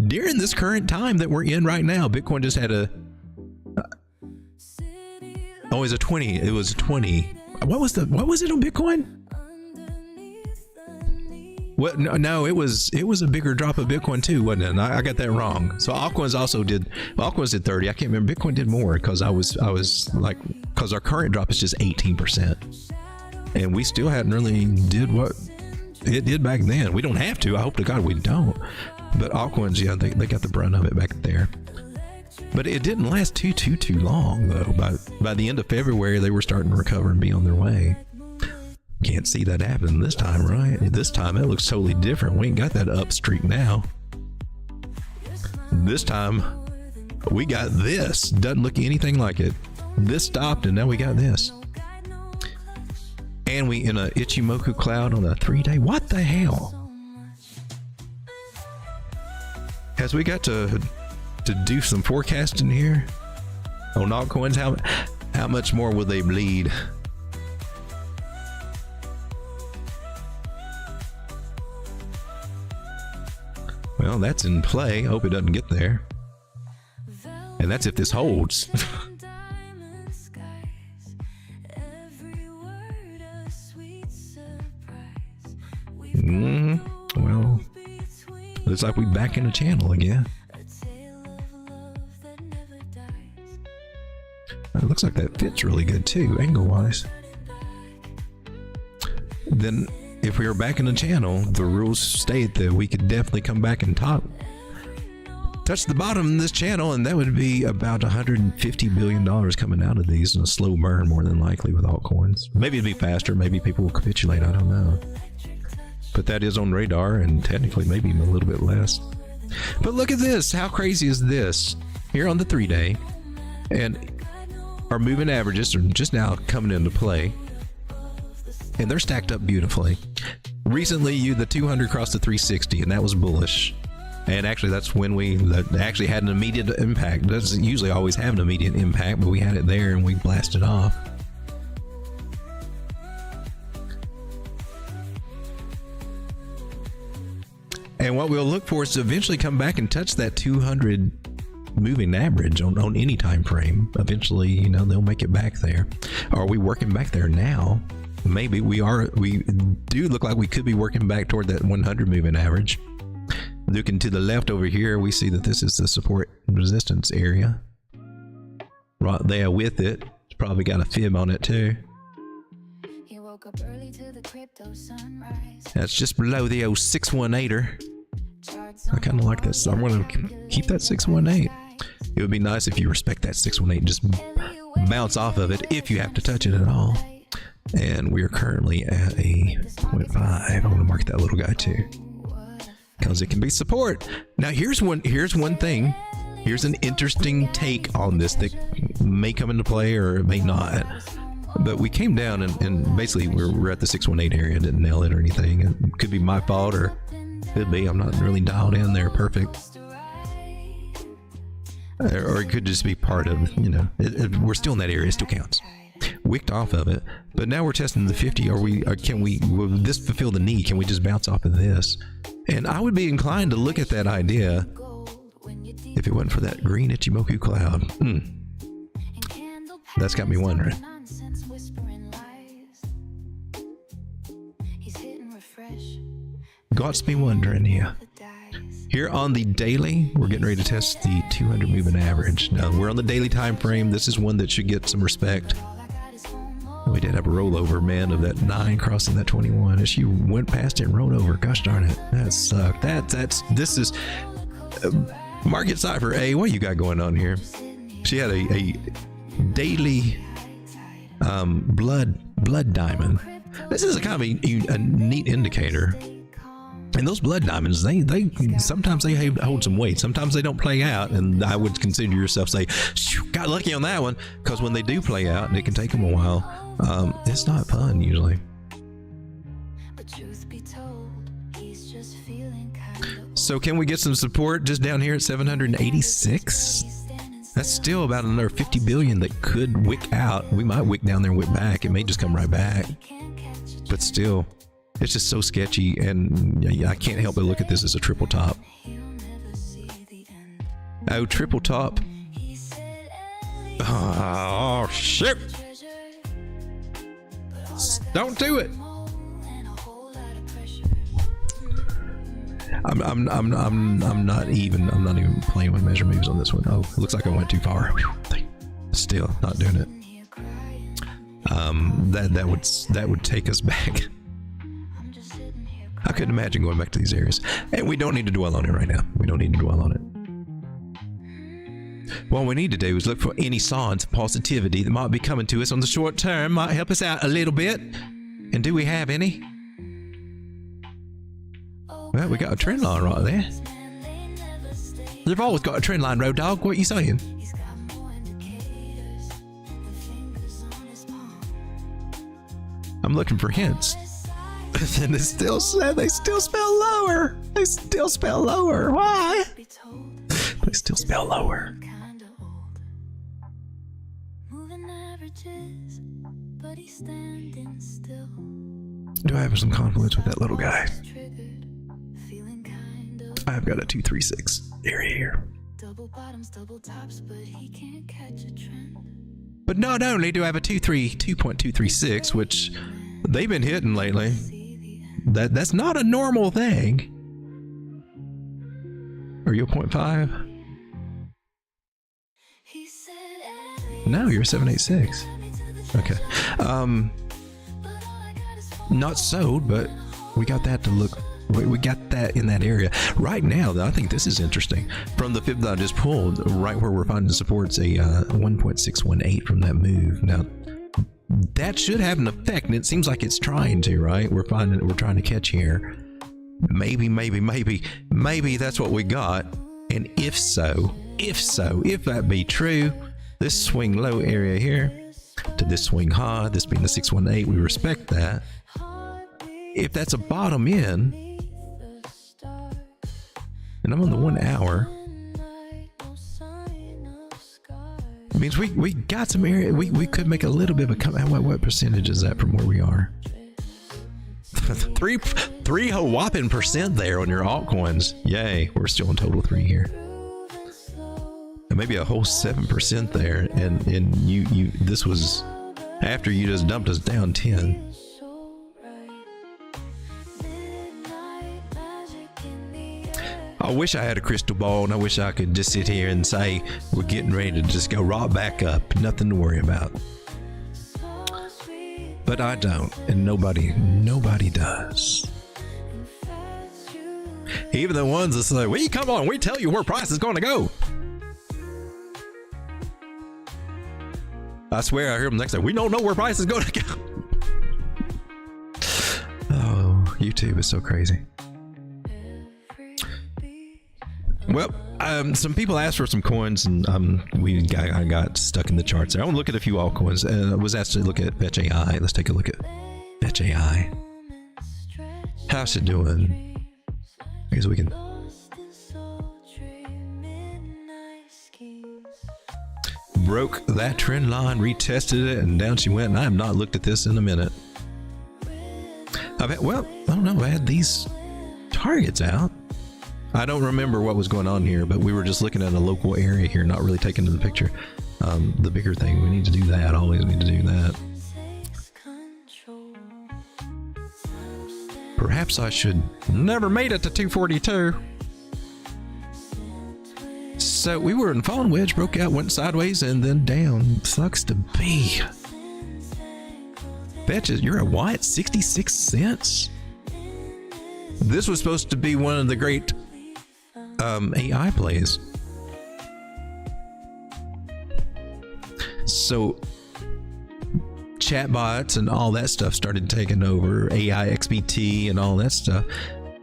During this current time that we're in right now, Bitcoin just had a it was a 20. It was 20. What was it on Bitcoin? What? No, it was a bigger drop of Bitcoin too, wasn't it? And I got that wrong. So altcoins also did. Altcoins did 30. I can't remember. Bitcoin did more because I was like, because our current drop is just 18%, and we still hadn't really did what it did back then. We don't have to. I hope to God we don't. But altcoins, yeah, they got the brunt of it back there. But it didn't last too long though. By the end of February, they were starting to recover and be on their way. Can't see that happen this time, right? This time it looks totally different. We ain't got that up streak now. This time we got this. Doesn't look anything like it. This stopped and now we got this. And we in a Ichimoku cloud on a 3-day. What the hell? Has we got to do some forecasting here on altcoins? How much more will they bleed? Well, that's in play. I hope it doesn't get there. And that's if this holds. Well, looks like we back in the channel again. It looks like that fits really good too, angle-wise. Then, if we were back in the channel, the rules state that we could definitely come back and touch the bottom of this channel, and that would be about $150 billion coming out of these in a slow burn, more than likely, with altcoins. Maybe it'd be faster. Maybe people will capitulate. I don't know. But that is on radar, and technically maybe even a little bit less. But look at this. How crazy is this? Here on the 3-day, and our moving averages are just now coming into play, and they're stacked up beautifully. Recently, the 200 crossed the 360, and that was bullish. And actually, that's when that actually had an immediate impact. It doesn't usually always have an immediate impact, but we had it there and we blasted off. And what we'll look for is to eventually come back and touch that 200 moving average on any time frame. Eventually, they'll make it back there. Are we working back there now? Maybe we are. We do look like we could be working back toward that 100 moving average. Looking to the left over here, we see that this is the support and resistance area. Right there with it. It's probably got a fib on it too. That's just below the old 618er. I kind of like this. So I'm going to keep that 618. It would be nice if you respect that 618 and just bounce off of it if you have to touch it at all. And we are currently at a 0.5. I want to mark that little guy too, because it can be support. Now here's one thing. Here's an interesting take on this that may come into play or it may not. But we came down and basically we're at the 618 area. Didn't nail it or anything. It could be my fault or could be. I'm not really dialed in there perfect. Or it could just be part of, we're still in that area. It still counts. Wicked off of it, but now we're testing the 50. Will this fulfill the need? Can we just bounce off of this? And I would be inclined to look at that idea if it wasn't for that green Ichimoku cloud. That's got me wondering. Got me wondering here. Here on the daily, we're getting ready to test the 200 moving average. Now we're on the daily time frame. This is one that should get some respect. We did have a rollover, man, of that 9 crossing that 21. As she went past it and rolled over. Gosh darn it, that sucked. This is Market Cypher A. What you got going on here? She had a daily blood diamond. This is a kind of a neat indicator. And those blood diamonds, they sometimes they hold some weight. Sometimes they don't play out, and I would consider yourself say, got lucky on that one, because when they do play out, and it can take them a while, it's not fun usually. So can we get some support just down here at 786? That's still about another 50 billion that could wick out. We might wick down there and wick back. It may just come right back, but still. It's just so sketchy, and I can't help but look at this as a triple top. Oh, triple top. Oh, shit. Don't do it. I'm not even playing with measure moves on this one. Oh, it looks like I went too far. Whew. Still not doing it. That would take us back. I couldn't imagine going back to these areas. And we don't need to dwell on it right now. We don't need to dwell on it. What we need to do is look for any signs of positivity that might be coming to us on the short term, might help us out a little bit. And do we have any? Well, we got a trend line right there. They've always got a trend line, Road Dog. What are you saying? I'm looking for hints. And they still spell lower. They still spell lower. Why? They still spell lower. Do I have some confluence with that little guy? I've got a 236 area here. But not only do I have a 2.236, which they've been hitting lately. That's not a normal thing. Are you a 0.5? No, you're a 786. Okay. Not sold, but we got that to look. We got that in that area right now. Though I think this is interesting. From the fib that I just pulled, right where we're finding supports, a 1.618 from that move. Now that should have an effect, and it seems like it's trying to. Right? We're trying to catch here. Maybe that's what we got. And if that be true, this swing low area here to this swing high, this being the 618, we respect that. If that's a bottom in, and I'm on the 1 hour, it means we got some area. We could make a little bit of a comeback. What percentage is that from where we are? three whopping percent there on your altcoins. Yay, we're still in total 3 here. And maybe a whole 7% there, and you this was after you just dumped us down 10. I wish I had a crystal ball, and I wish I could just sit here and say we're getting ready to just go right back up, nothing to worry about. But I don't, and nobody does. Even the ones that say, "We come on, we tell you where price is going to go." I swear I hear them next day. "We don't know where price is going to go." Oh, YouTube is so crazy. Well, some people asked for some coins, and I got stuck in the charts there. I want to look at a few altcoins. I was asked to look at Fetch AI. Let's take a look at Fetch AI. How's it doing? I guess we can. Broke that trend line, retested it, and down she went. And I have not looked at this in a minute. I don't know. I had these targets out. I don't remember what was going on here, but we were just looking at a local area here, not really taking into the picture the bigger thing. We need to do that. Always need to do that. Perhaps I should. Never made it to 242. So we were in falling wedge, broke out, went sideways, and then down. Sucks to be. Fetches, you're at what? 66 cents? This was supposed to be one of the great AI plays. So chatbots and all that stuff started taking over, AI XBT and all that stuff.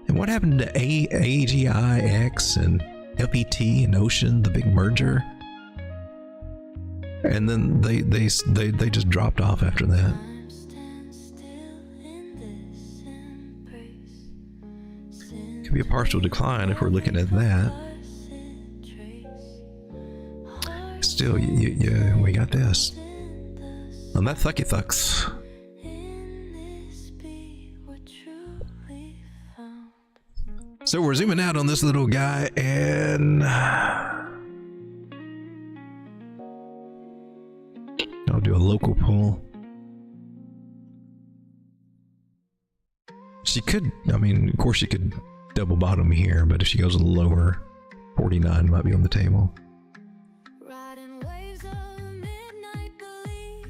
And what happened to AGIX and LPT and Ocean, the big merger? And then they just dropped off after that. Could be a partial decline if we're looking at that. Still, we got this. On that thucky thucks. So we're zooming out on this little guy, and I'll do a local pull. She could, I mean, of course she could double bottom here, but if she goes lower, 49 might be on the table. Riding waves of midnight belief,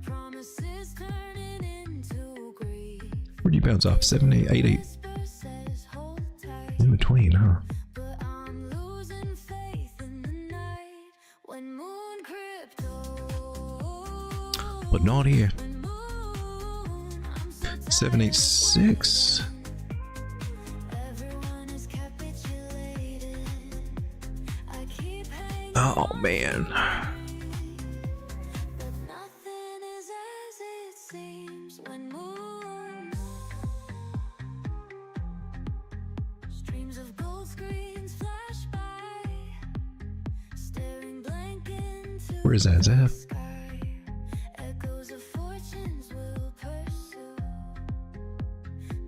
promises turning into grief. Where'd you bounce off? 7, 8, 8, 8. Whisper says hold tight, In between, huh? but I'm losing faith in the night when moon crypto. But not here. When moon, I'm so tired 7, 8, 6. everyone is capitulated. I keep hanging Oh man. but nothing is as it seems when moon. Streams of gold screens flash by, staring blank into Where is that? Is that the F? sky. Echoes of fortunes will pursue,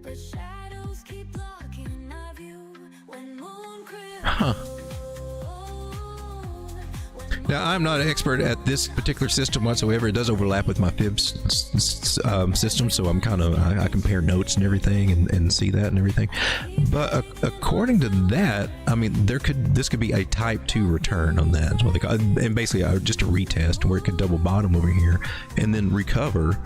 but shadows keep blocking our view when moon Huh. crypto. Now, I'm not an expert at this particular system whatsoever. It does overlap with my fibs system, so I'm kind of, I compare notes and everything and see that and everything. But according to that, I mean, this could be a type 2 return on that, is what they call it. And basically just a retest where it could double bottom over here and then recover.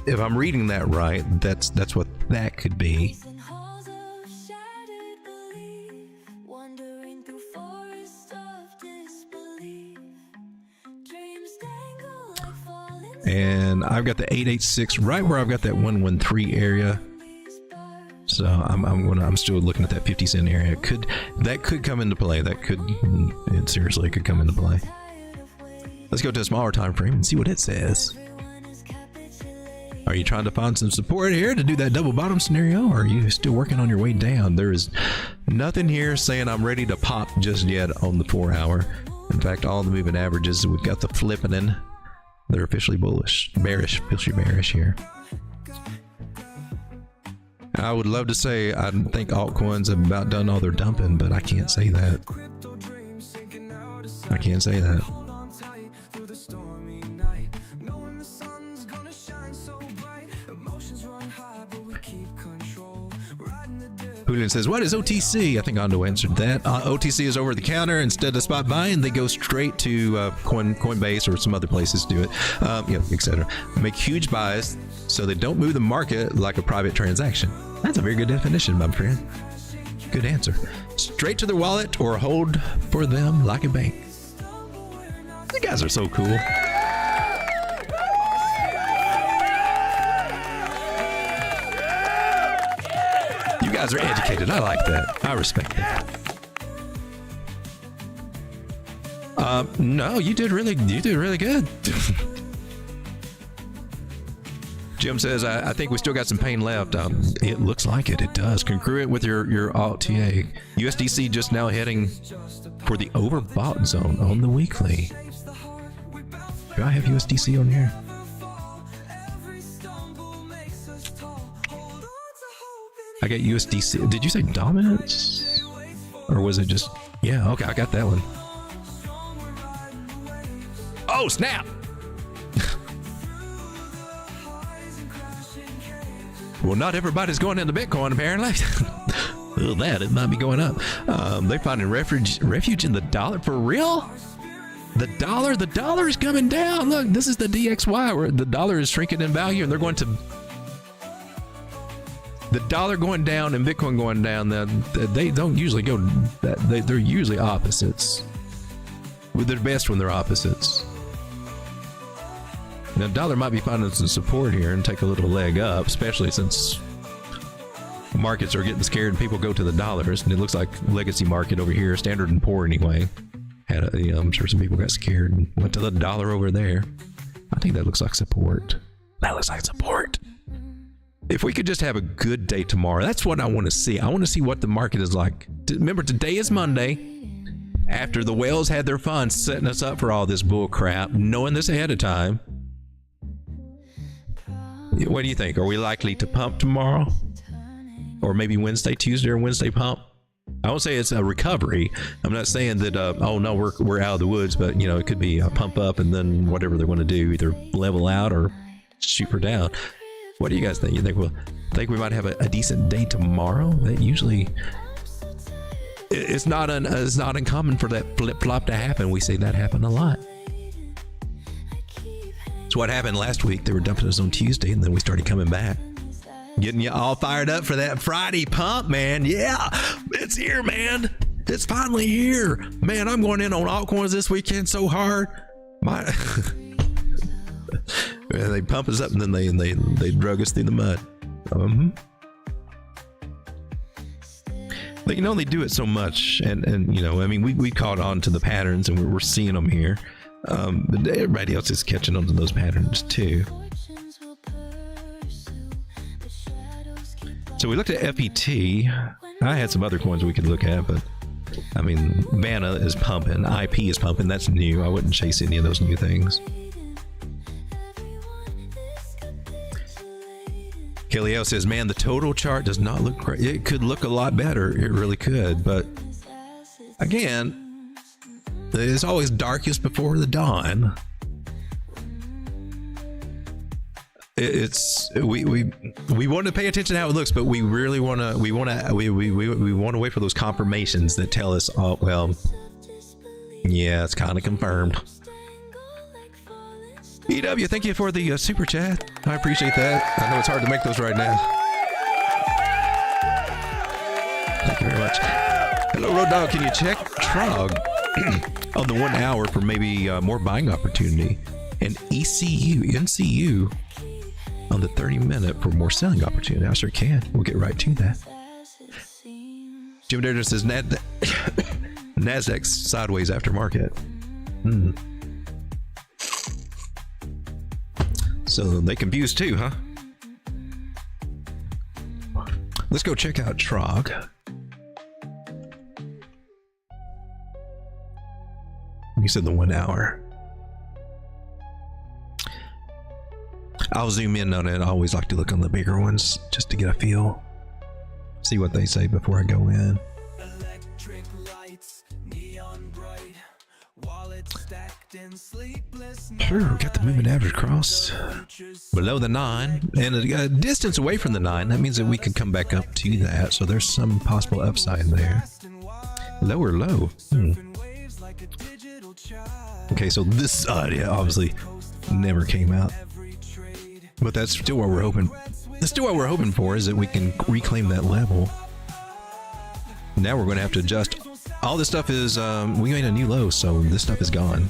If I'm reading that right, that's what that could be. In halls of shattered belief, wandering through forests of disbelief. Dreams dangle like falling And I've got the 886 right where I've got that 113 area. zombies bird. So I'm still looking at that 50 cent area. That could come into play. It seriously could come into play. Tired of waiting, Let's go to a smaller time frame and see what it says. everyone is capitulating. Are you trying to find some support here to do that double bottom scenario, or are you still working on your way down? There is nothing here saying I'm ready to pop just yet on the 4 hour. In fact, all the moving averages, we've got the flipping in. They're officially officially bearish here. I would love to say I think altcoins have about done all their dumping, but I can't say that. I can't say that. Hold on tight through the stormy night, knowing the sun's gonna shine so bright. Emotions run high, but we keep control. Riding the dip. Julian says, what is OTC? I think Ando answered that. OTC is over the counter. Instead of spot buying, they go straight to Coinbase or some other places to do it, etc. Make huge buys so they don't move the market like a private transaction. That's a very good definition, my friend. Good answer. Straight to their wallet or hold for them like a bank. You guys are so cool. You guys are educated. I like that. I respect that. No, you did really good. Jim says, I think we still got some pain left. It looks like it. It does. Congruent with your alt TA. USDC just now heading for the overbought zone on the weekly. Do I have USDC on here? I got USDC. Did you say dominance? Or was it just... Yeah, okay, I got that one. Oh, snap! Well, not everybody's going into Bitcoin, apparently. Well, it might be going up. They're finding refuge in the dollar. For real? The dollar is coming down. Look, this is the DXY where the dollar is shrinking in value, and they're going to... The dollar going down and Bitcoin going down, they don't usually go... They're usually opposites. They're best when they're opposites. Now, dollar might be finding some support here and take a little leg up, especially since markets are getting scared and people go to the dollars. And it looks like legacy market over here, Standard & Poor anyway, had I'm sure some people got scared and went to the dollar over there. I think that looks like support. That looks like support. If we could just have a good day tomorrow, that's what I want to see. I want to see what the market is like. Remember, today is Monday. After the whales had their fun setting us up for all this bull crap, knowing this ahead of time. What do you think? Are we likely to pump tomorrow? Or maybe Tuesday or Wednesday pump? I won't say it's a recovery. I'm not saying that, oh no, we're out of the woods, but you know, it could be a pump up and then whatever they're going to do, either level out or shoot her down. What do you guys think? You think we might have a decent day tomorrow? That usually it's not uncommon for that flip flop to happen. We see that happen a lot. So what happened last week? They were dumping us on Tuesday, and then we started coming back, getting you all fired up for that Friday pump, man. Yeah, it's here, man. It's finally here, man. I'm going in on altcoins this weekend so hard. They pump us up, and then they drug us through the mud. But you know, they do it so much, and you know, I mean, we caught on to the patterns, and we're seeing them here. But everybody else is catching on to those patterns too. So we looked at FET. I had some other coins we could look at, but I mean, Vanna is pumping, IP is pumping. That's new. I wouldn't chase any of those new things. Kaleo says, man, the total chart does not look great. It could look a lot better. It really could. But again, it's always darkest before the dawn. We want to pay attention to how it looks, but we really want to we want to wait for those confirmations that tell us, oh well, yeah, it's kind of confirmed. EW, thank you for the super chat. I appreciate that. I know it's hard to make those right now. Thank you very much. Hello, Road Dog. Can you check Trog on the 1 hour for maybe more buying opportunity, and NCU on the 30-minute for more selling opportunity? I sure can. We'll get right to that. Jim Dare says Nasdaq's sideways after market. So they confused too, huh? Let's go check out Trog. You said the 1 hour. I'll zoom in on it. I always like to look on the bigger ones just to get a feel. See what they say before I go in. Electric lights, neon bright, wallets stacked in sleepless nights. Sure, got the moving average crossed below the 9 and a distance away from the 9. That means that we can come back up to that. So there's some possible upside there. Lower low. Okay, so this side, yeah, obviously never came out. But that's still what we're hoping. That's still what we're hoping for, is that we can reclaim that level. Now we're going to have to adjust. All this stuff is we made a new low, so this stuff is gone.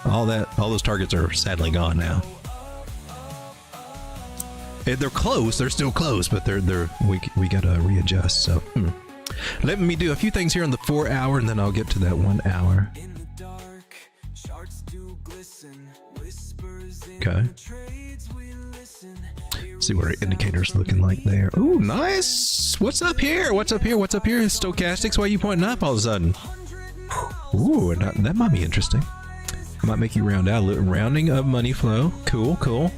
All those targets are sadly gone now. They're close. They're still close, but we got to readjust. So let me do a few things here on the 4 hour, and then I'll get to that 1 hour. Okay. See what our indicator's looking like there. Ooh, nice. What's up here? What's up here? What's up here? Stochastics, why are you pointing up all of a sudden? Ooh, that might be interesting. I might make you round out a little. Rounding of money flow. Cool, cool.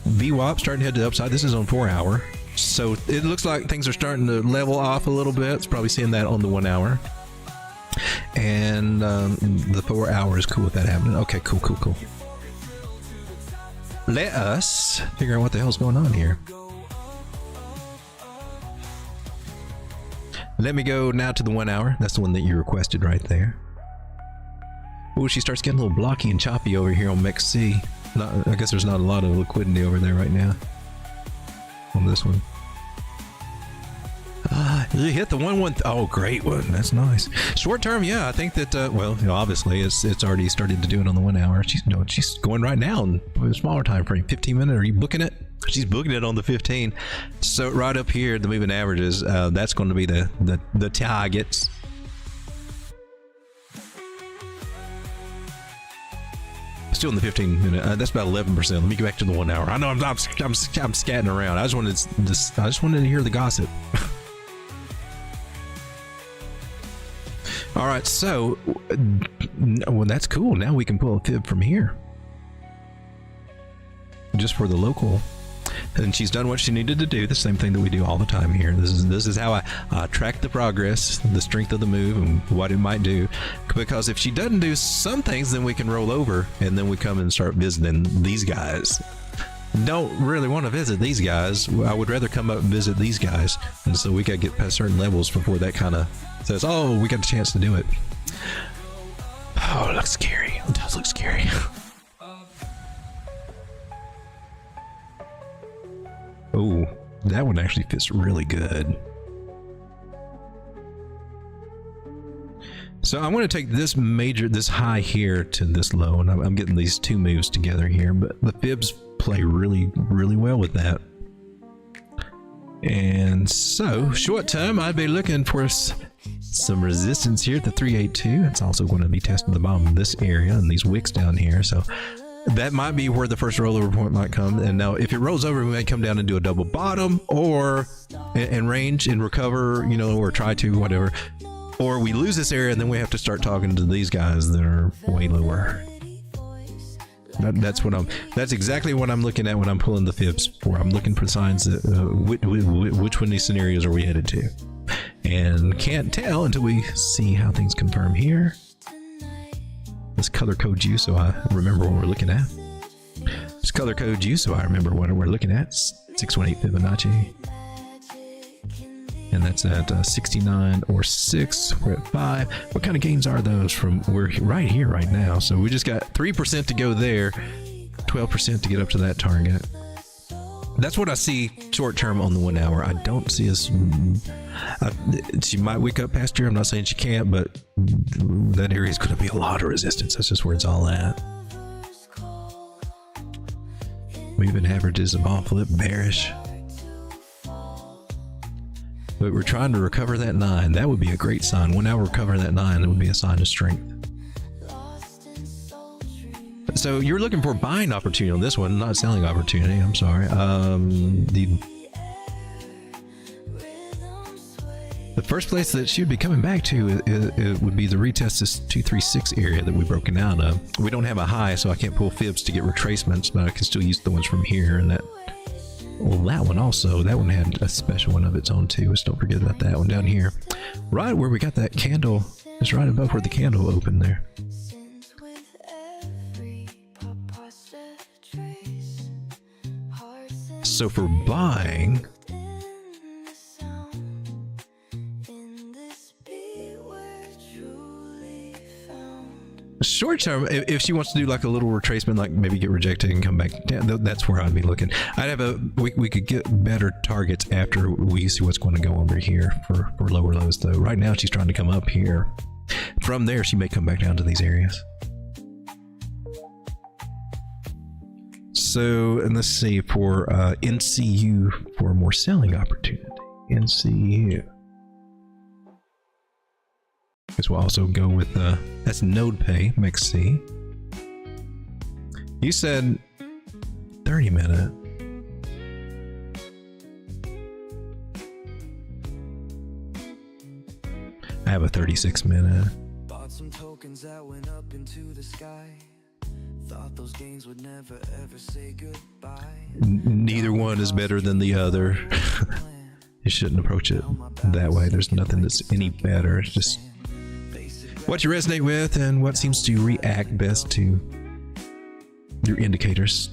VWAP starting to head to the upside. This is on 4 hour. So it looks like things are starting to level off a little bit. It's probably seeing that on the 1 hour. And the 4 hour is cool with that happening. Okay, cool, cool, cool. Let us figure out what the hell's going on here. Let me go now to the 1 hour. That's the one that you requested right there. Oh, she starts getting a little blocky and choppy over here on MEXC. I guess there's not a lot of liquidity over there right now on this one. You hit the 1-1. Oh, great one. That's nice. Short term, yeah. I think that well, you know, obviously it's already started to do it on the 1 hour. She's going right now in a smaller time frame. 15 minute. Are you booking it? She's booking it on the 15. So right up here, the moving averages. That's going to be the targets. Still in the 15 minute. That's about 11%. Let me go back to the 1 hour. I know I'm scatting around. I just wanted to hear the gossip. All right, so well, that's cool. Now we can pull a fib from here, just for the local. And she's done what she needed to do. The same thing that we do all the time here. This is how I track the progress, the strength of the move, and what it might do. Because if she doesn't do some things, then we can roll over, and then we come and start visiting these guys. don't really want to visit these guys. I would rather come up and visit these guys. And so we got to get past certain levels before that kind of says, oh, we got a chance to do it. Oh, it looks scary. It does look scary. Oh, that one actually fits really good. So I'm going to take this high here to this low, and I'm getting these two moves together here, but the fibs play really, really well with that. And so short term, I'd be looking for some resistance here at the 382. It's also going to be testing the bottom of this area and these wicks down here. So that might be where the first rollover point might come. And now if it rolls over, we may come down and do a double bottom or and range and recover, you know, or try to, whatever. Or we lose this area and then we have to start talking to these guys that are way lower. That's exactly what I'm looking at when I'm pulling the fibs for. I'm looking for signs that which one of these scenarios are we headed to, and can't tell until we see how things confirm here. Let's color code you so I remember what we're looking at. Let's color code you so I remember what we're looking at. 618 Fibonacci. And that's at 69 or 6. We're at 5. What kind of gains are those from? We're right here right now. So we just got 3% to go there, 12% to get up to that target. That's what I see short term on the 1 hour. I don't see us. She might wick up past here. I'm not saying she can't, but that area is going to be a lot of resistance. That's just where it's all at. Moving averages of all flip bearish. But we're trying to recover that 9. That would be a great sign. 1 hour recover that 9. That would be a sign of strength. So you're looking for buying opportunity on this one, not selling opportunity. I'm sorry. The first place that she would be coming back to it would be the retest this 236 area that we've broken out of. We don't have a high, so I can't pull fibs to get retracements, but I can still use the ones from here. And that, well, that one also, that one had a special one of its own too. So don't forget about that one down here, right where we got that candle. It's right above where the candle opened there. So for buying, short term, if she wants to do like a little retracement, like maybe get rejected and come back down, that's where I'd be looking. I'd have we could get better targets after we see what's going to go under here for lower lows though. Right now she's trying to come up here. From there she may come back down to these areas. So, and let's see for NCU for more selling opportunity. NCU. Guess we'll also go with that's node pay, MEXC. You said 30 minute. I have a 36 minute. Bought some tokens that went up into the sky. Thought those gains would never ever say goodbye. Neither one is better than the other. You shouldn't approach it that way. There's nothing that's any better. It's just what you resonate with and what seems to react best to your indicators.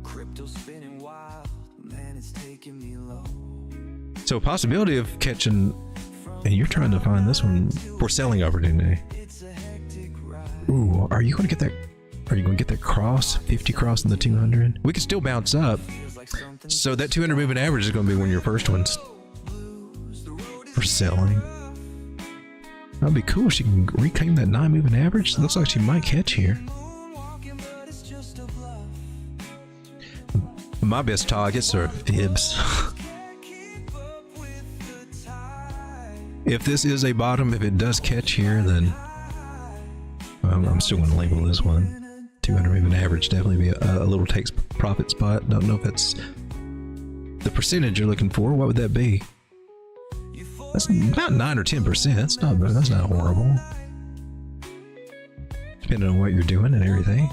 Crypto spinning wild, man, it's taking me low. So a possibility of catching, and you're trying to find this one for selling opportunity. Ooh, are you going to get that? Are you going to get that cross, 50 cross in the 200? We can still bounce up. So that 200 moving average is going to be one of your first ones for selling. That'd be cool. She can reclaim that 9 moving average. It looks like she might catch here. My best targets are fibs. If this is a bottom, if it does catch here, then I'm still going to label this one 200 moving average. Definitely be a little takes profit spot. Don't know if that's the percentage you're looking for. What would that be? That's about 9 or 10%. That's not horrible. Depending on what you're doing and everything.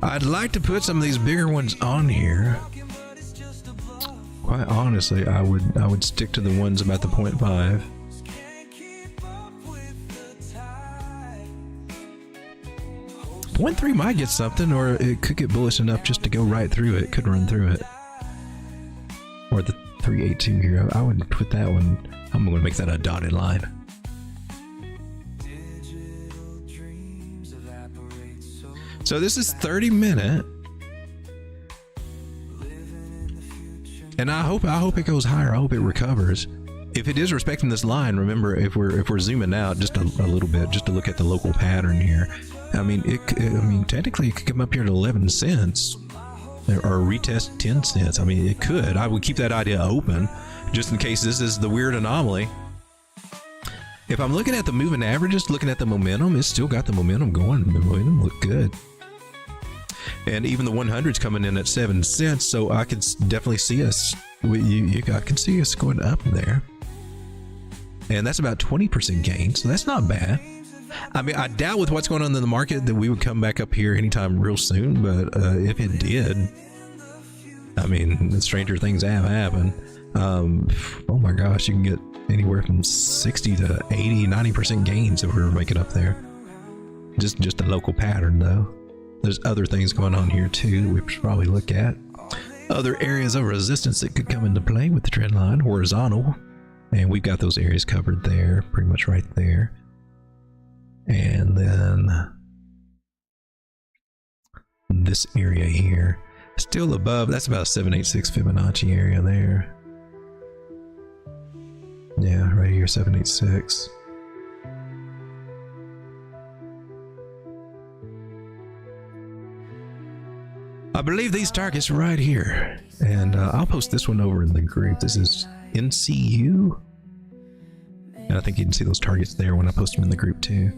I'd like to put some of these bigger ones on here. quite honestly, I would stick to the ones about the 0.5. Can't keep up with the tide. 0.3 might get something, or it could get bullish enough just to go right through it. Could run through it. Or the 382 here. I would put that one. I'm going to make that a dotted line. Digital dreams evaporate so So this is 30-minute. And I hope it goes higher. I hope it recovers. If it is respecting this line, remember, if we're zooming out just a little bit, just to look at the local pattern here. I mean, technically it could come up here to 11 cents or retest 10 cents. I mean, it could. I would keep that idea open just in case this is the weird anomaly. If I'm looking at the moving averages, looking at the momentum, it's still got the momentum going. The momentum look good. And even the 100's coming in at 7 cents, so I could definitely see us. I can see us going up there, and that's about 20% gain. So that's not bad. I mean, I doubt with what's going on in the market that we would come back up here anytime real soon. But if it did, I mean, stranger things have happened. Oh my gosh, you can get anywhere from 60 to 80, 90% gains if we were making up there. Just a local pattern though. There's other things going on here too that we should probably look at. Other areas of resistance that could come into play with the trend line, horizontal. And we've got those areas covered there, pretty much right there. And then this area here, still above, that's about a 786 Fibonacci area there. Yeah, right here, 786. I believe these targets right here, and I'll post this one over in the group. This is NCU, and I think you can see those targets there when I post them in the group too.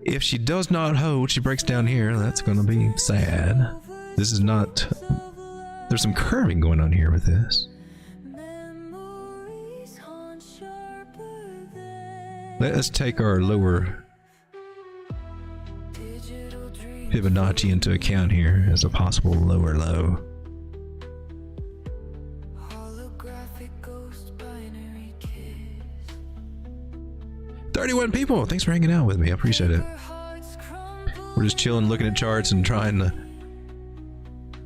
If she does not hold, she breaks down here, that's going to be sad. This is not, there's some curving going on here with this. Let's take our lower Fibonacci into account here as a possible lower low. 31 people, thanks for hanging out with me. I appreciate it. We're just chilling, looking at charts and trying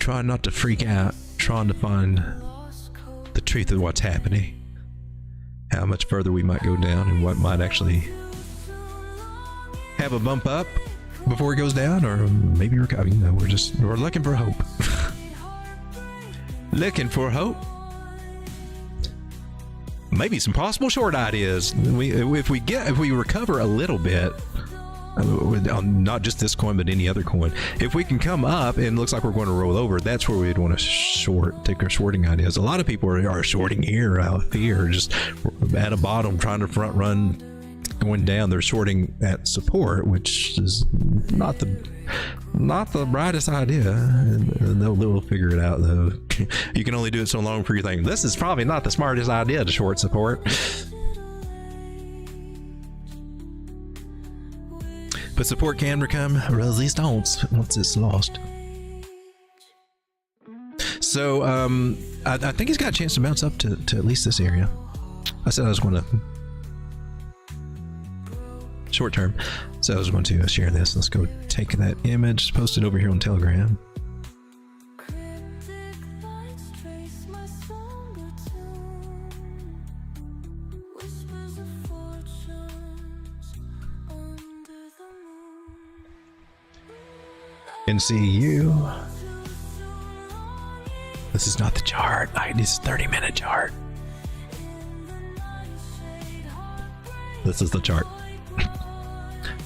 not to freak out, trying to find the truth of what's happening, how much further we might go down, and what might actually have a bump up before it goes down, or maybe we're looking for hope. Looking for hope. Maybe some possible short ideas. If we recover a little bit, not just this coin but any other coin, if we can come up and it looks like we're going to roll over, that's where we'd want to take our shorting ideas. A lot of people are shorting here out of fear, just at a bottom trying to front run going down. They're shorting at support, which is not the brightest idea, and they'll figure it out though. You can only do it so long before you think this is probably not the smartest idea to short support. But support can become resistance once it's lost. So I think he's got a chance to bounce up to at least this area. I said I was going to short term, so I was going to share this. Let's go take that image, post it over here on Telegram. NCU. This is not the chart. This is 30-minute chart. This is the chart.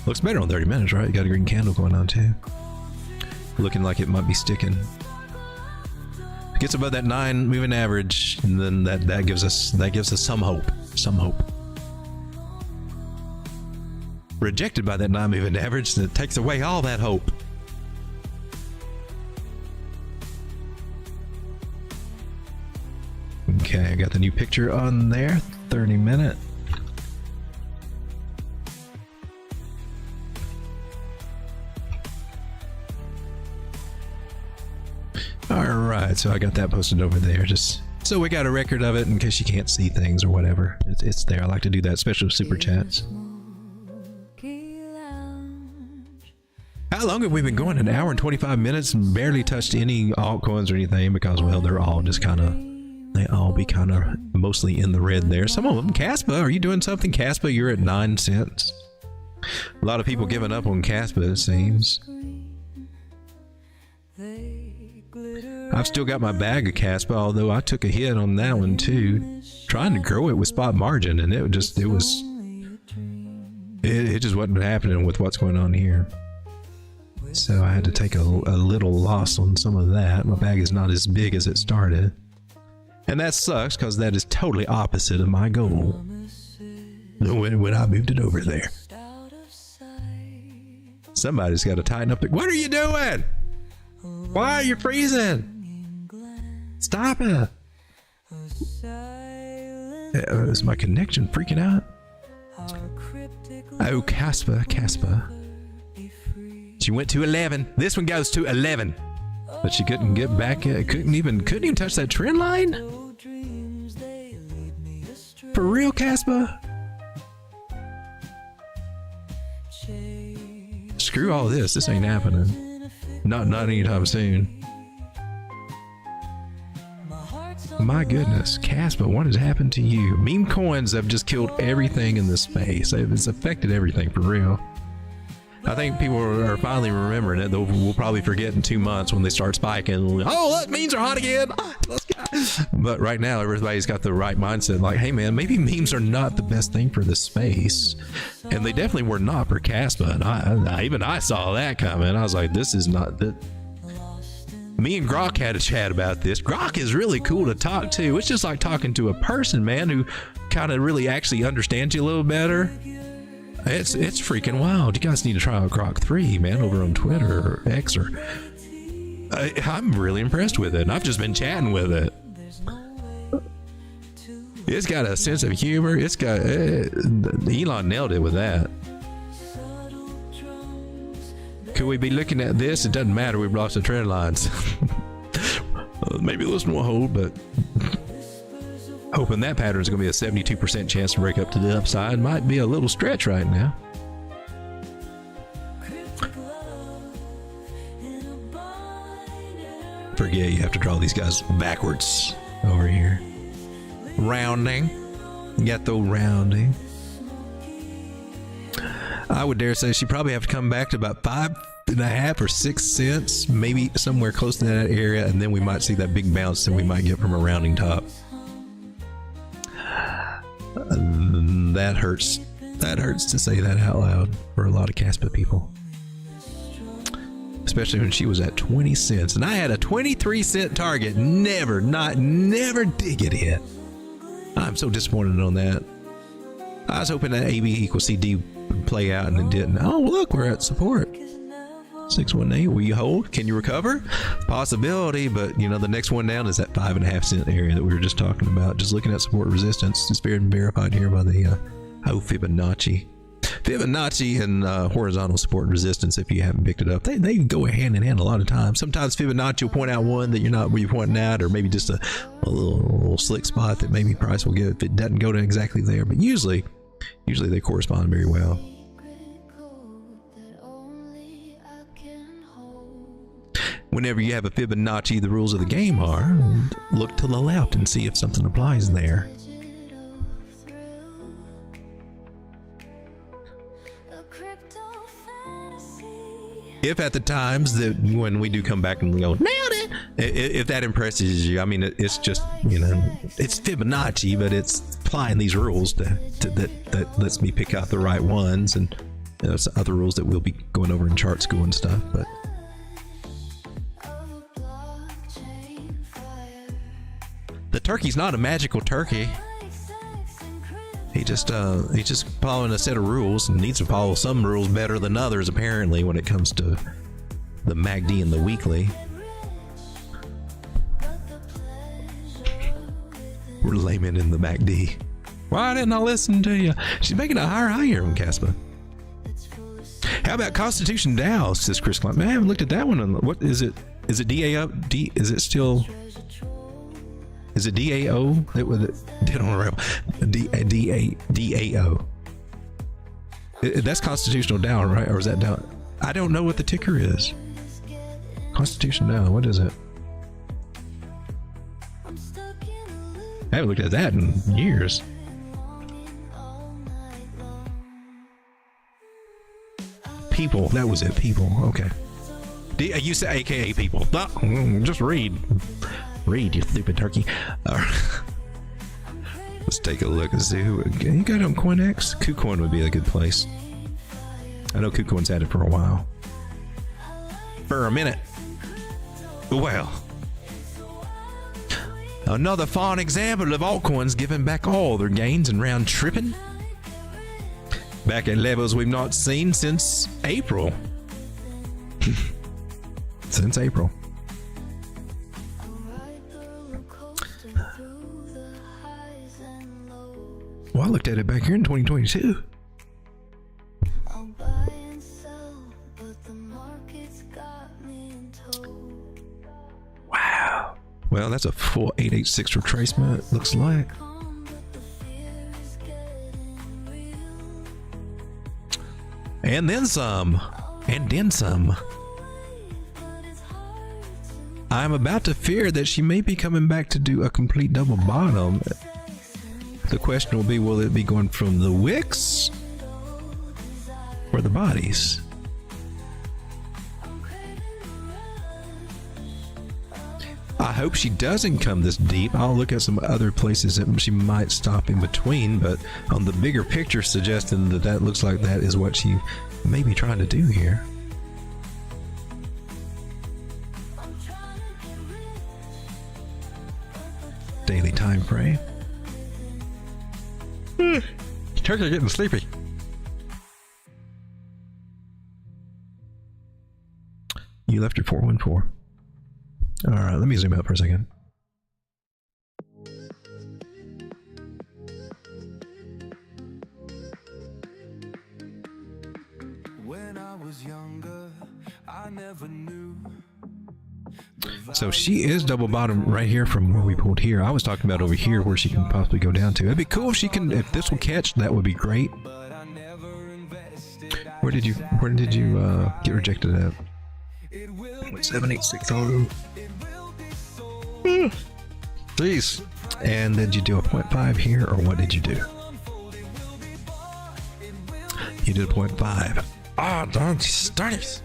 Looks better on 30 minutes, right? You got a green candle going on too. Looking like it might be sticking. If it gets above that 9 moving average, and then that gives us some hope. Some hope. Rejected by that 9 moving average, that takes away all that hope. Okay, I got the new picture on there. 30 minute. All right, so I got that posted over there, just so we got a record of it in case you can't see things or whatever. It's there. I like to do that, especially with super chats. How long have we been going? An hour and 25 minutes and barely touched any altcoins or anything because, well, they're all just kind of, they all be kind of mostly in the red there. Some of them, Caspa, are you doing something? Caspa, you're at 9 cents. A lot of people giving up on Caspa, it seems. I've still got my bag of Caspa, although I took a hit on that one too, trying to grow it with spot margin, and it just wasn't happening with what's going on here. So I had to take a little loss on some of that. My bag is not as big as it started, and that sucks because that is totally opposite of my goal when I moved it over there. Somebody's got to tighten up. What are you doing? Why are you freezing? Stop it. Is my connection freaking out? Oh, Caspa. She went to 11. This one goes to 11. But she couldn't get back. Couldn't even touch that trend line? For real, Caspa? Screw all this. This ain't happening. Not anytime soon. My goodness, Caspa, what has happened to you? Meme coins have just killed everything in this space. It's affected everything for real. I think people are finally remembering it, though we'll probably forget in 2 months when they start spiking. Oh, look, memes are hot again. Let's go. But right now, everybody's got the right mindset. Like, hey, man, maybe memes are not the best thing for this space. And they definitely were not for Caspa. And even I saw that coming. I was like, this is not that. Me and Grok had a chat about this. Grok is really cool to talk to. It's just like talking to a person, man, who kind of really actually understands you a little better. It's freaking wild. You guys need to try out Grok 3, man, over on Twitter or X. Or I'm really impressed with it. And I've just been chatting with it. It's got a sense of humor. It's got Elon nailed it with that. Could we be looking at this? It doesn't matter. We've lost the trend lines. Maybe this one will hold, but hoping that pattern is going to be a 72% chance to break up to the upside. Might be a little stretch right now. Forget you have to draw these guys backwards over here. Rounding. You got the rounding. I would dare say she probably have to come back to about 5.5 or 6 cents, maybe somewhere close to that area, and then we might see that big bounce that we might get from a rounding top. That hurts. That hurts to say that out loud for a lot of Caspa people, especially when she was at 20 cents and I had a 23-cent target. Never did get hit. I'm so disappointed on that. I was hoping that AB equals CD would play out, and it didn't. Oh, look, we're at support. 618. Will you hold? Can you recover? Possibility, but you know, the next one down is that 5.5 cent area that we were just talking about. Just looking at support resistance. It's been verified here by the Fibonacci. Fibonacci and horizontal support and resistance, if you haven't picked it up, they go hand in hand a lot of times. Sometimes Fibonacci will point out one that you're not where you're pointing at, or maybe just a little slick spot that maybe price will give if it doesn't go to exactly there. But usually they correspond very well. Whenever you have a Fibonacci, the rules of the game are look to the left and see if something applies there. If at the times that when we do come back and go, nailed it, if that impresses you, I mean, it's just, you know, it's Fibonacci, but it's applying these rules that lets me pick out the right ones, and you know, some other rules that we'll be going over in chart school and stuff. But the turkey's not a magical turkey. He's just following a set of rules, and needs to follow some rules better than others, apparently, when it comes to the MACD and the weekly. We're layman in the MACD. Why didn't I listen to you? She's making a higher high here on Caspa. How about Constitution Dow, says Chris Klein? Man, I haven't looked at that one. What is it? Is it DAO? Is it still? Is it DAO? It was dead on arrival. DAO. That's constitutional down, right? Or is that down? I don't know what the ticker is. Constitution down. What is it? I haven't looked at that in years. People. That was it. People. Okay. You said AKA people. Just read. Read, you stupid turkey. Let's take a look and see who you got on CoinEx. KuCoin would be a good place. I know KuCoin's had it for a while. For a minute. Well. Another fine example of altcoins giving back all their gains and round tripping. Back at levels we've not seen since April. Since April. Well, I looked at it back here in 2022. Wow. Well, that's a full 886 retracement, looks like. And then some. And then some. I'm about to fear that she may be coming back to do a complete double bottom. The question will be, will it be going from the wicks or the bodies? I hope she doesn't come this deep. I'll look at some other places that she might stop in between, but on the bigger picture suggesting that that looks like that is what she may be trying to do here. Daily time frame. Turkey getting sleepy. You left at 414. All right, let me zoom out for a second. When I was younger, I never knew. So she is double bottom right here from where we pulled here. I was talking about over here where she can possibly go down to. It'd be cool if she can, if this will catch, that would be great. Where did you get rejected at? 7860. Please. And did you do a 0.5 here, or what did you do? You did a 0.5. Ah, don't start it.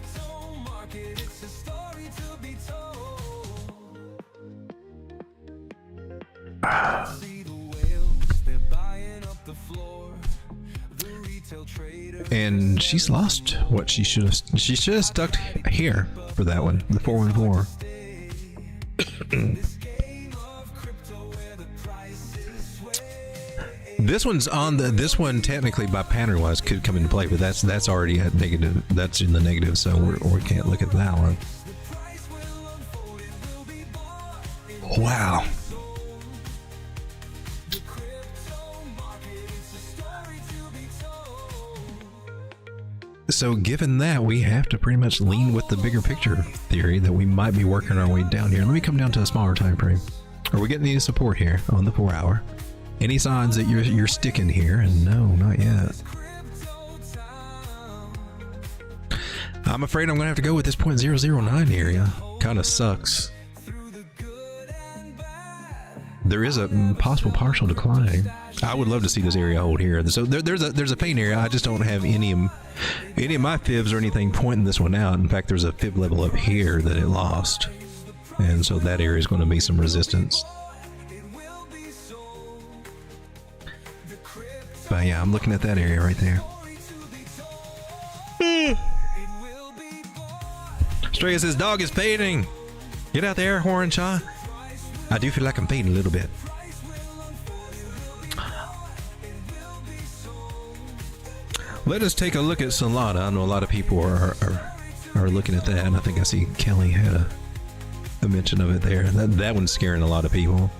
And she's lost what she should have. She should have stuck here for that one, the 414. This one's on the. This one technically by pattern wise could come into play, but that's already at negative. That's in the negative, so we can't look at that one. Wow. So given that, we have to pretty much lean with the bigger picture theory that we might be working our way down here. Let me come down to a smaller time frame. Are we getting any support here on the 4 hour? Any signs that you're sticking here? And no, not yet. I'm afraid I'm gonna have to go with this 0.009 area. Kind of sucks. There is a possible partial decline. I would love to see this area hold here. So there's a pain area. I just don't have any of my fibs or anything pointing this one out. In fact, there's a fib level up here that it lost, and so that area is going to be some resistance. But yeah, I'm looking at that area right there. Strega says dog is fading. Get out there, Horanshaw. I do feel like I'm fading a little bit. Let us take a look at Solana. I know a lot of people are looking at that, and I think I see Kelly had a mention of it there. That one's scaring a lot of people.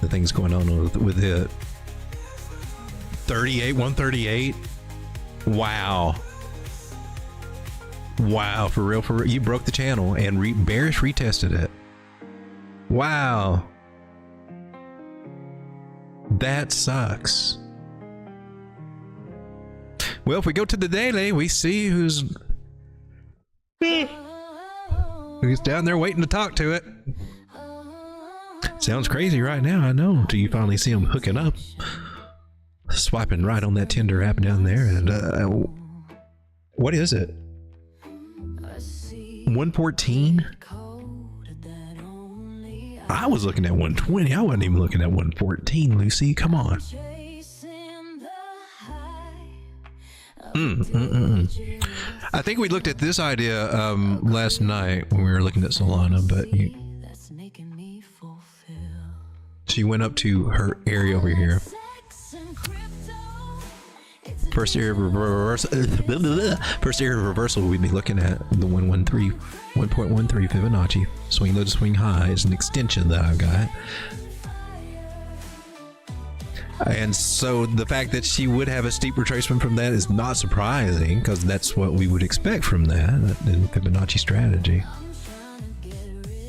The things going on with it. 138. Wow. Wow, for real, you broke the channel and bearish retested it. Wow. That sucks. Well, if we go to the daily, we see who's down there waiting to talk to it. Sounds crazy right now, I know, until you finally see them hooking up. Swiping right on that Tinder app down there. And what is it? 114? I was looking at 120. I wasn't even looking at 114, Lucy. Come on. I think we looked at this idea last night when we were looking at Solana, but she went up to her area over here. First area of reversal. First area of reversal, we'd be looking at the 1.13 Fibonacci. Swing low to swing high is an extension that I've got. And so the fact that she would have a steep retracement from that is not surprising, because that's what we would expect from that in Fibonacci strategy.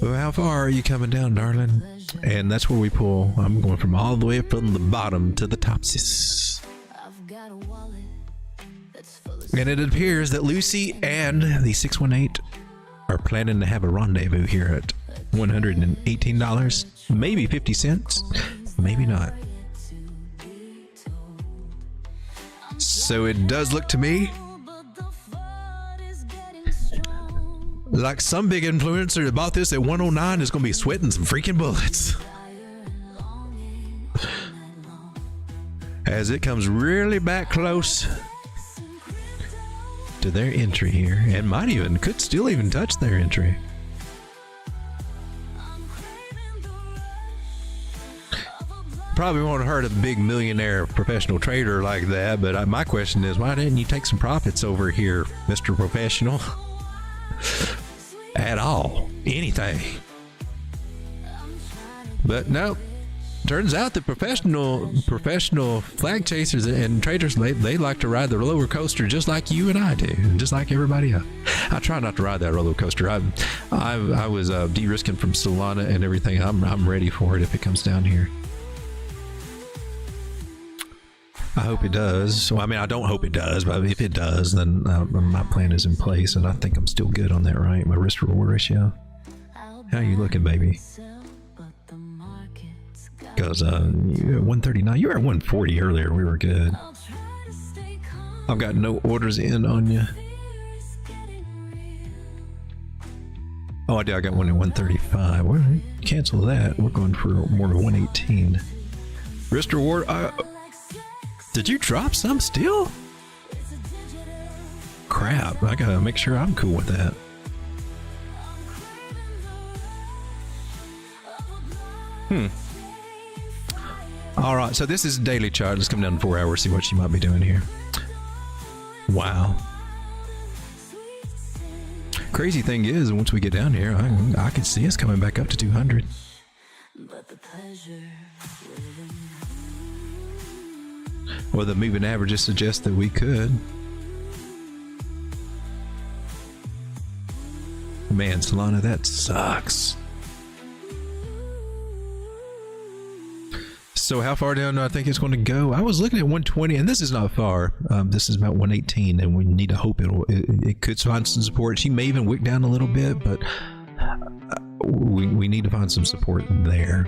Well, how far are you coming down, darling? And that's where we pull. I'm going from all the way from the bottom to the topsis. And it appears that Lucy and the 618 are planning to have a rendezvous here at $118, maybe 50 cents, maybe not. So it does look to me like some big influencer that bought this at 109 is going to be sweating some freaking bullets as it comes really back close to their entry here, and could still even touch their entry. Probably won't hurt a big millionaire professional trader like that, but my question is, why didn't you take some profits over here, Mr. Professional? At all. Anything. But no. Turns out that professional flag chasers and traders, they like to ride the roller coaster just like you and I do, just like everybody else. I try not to ride that roller coaster. I was de-risking from Solana and everything. I'm ready for it if it comes down here. I hope it does. Well, I mean, I don't hope it does, but if it does, then my plan is in place, and I think I'm still good on that, right? My risk reward ratio. How you looking, baby? Because you're at 139. You were at 140 earlier. We were good. I've got no orders in on you. Oh, I did. I got one at 135. Well, cancel that. We're going for more than 118. Risk reward. Did you drop some still? Crap. I gotta make sure I'm cool with that. Alright, so this is a daily chart. Let's come down to 4 hours, see what she might be doing here. Wow. Crazy thing is, once we get down here, I can see us coming back up to 200. Well, the moving averages suggest that we could. Man, Solana, that sucks. So how far down do I think it's going to go? I was looking at 120, and this is not far. This is about 118, and we need to hope it could find some support. She may even wick down a little bit, but we need to find some support there.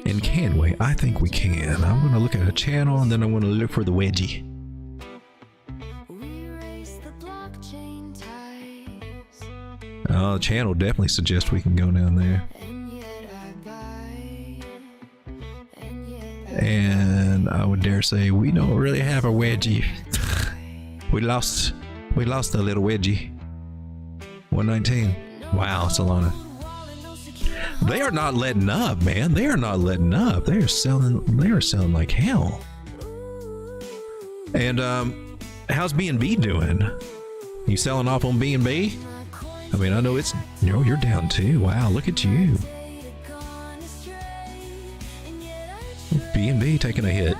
And can we? I think we can. I'm going to look at a channel, and then I'm going to look for the wedgie. Oh, the channel definitely suggests we can go down there. And I would dare say we don't really have a wedgie. we lost a little wedgie. 119. Wow, Solana. They are not letting up, man. They are not letting up. They are selling like hell. And how's BNB doing? You selling off on BNB? I mean, I know it's, you're down too. Wow, look at you. BNB taking a hit.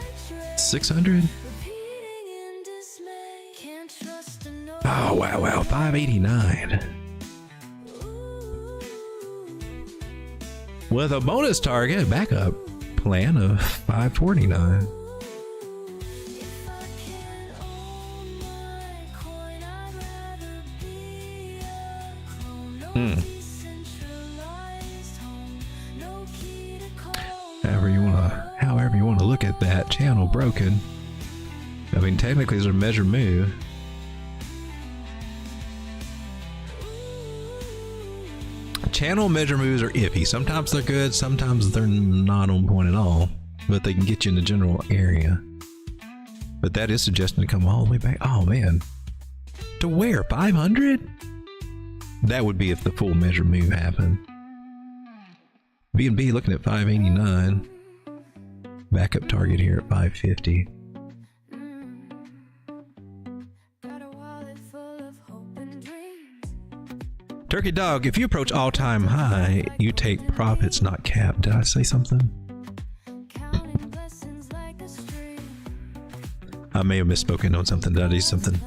600. repeating in dismay. Can't trust a no. Oh, wow. 589. With a bonus target backup plan of 549. If I can't own my coin, I'd rather be a clone. No decentralized home, no key to call. However you wanna look at that. Channel broken. I mean, technically it's a measured move. Channel measure moves are iffy. Sometimes they're good, sometimes they're not on point at all, but they can get you in the general area. But that is suggesting to come all the way back. Oh man, to where? 500? That would be if the full measure move happened. B&B looking at 589. Backup target here at 550. Got a wallet full of hope and dreams. Turkey Dog, if you approach all-time high, you take profits, not cap. Did I say something? Counting blessings like a stream. I may have misspoken on something. Did I do something?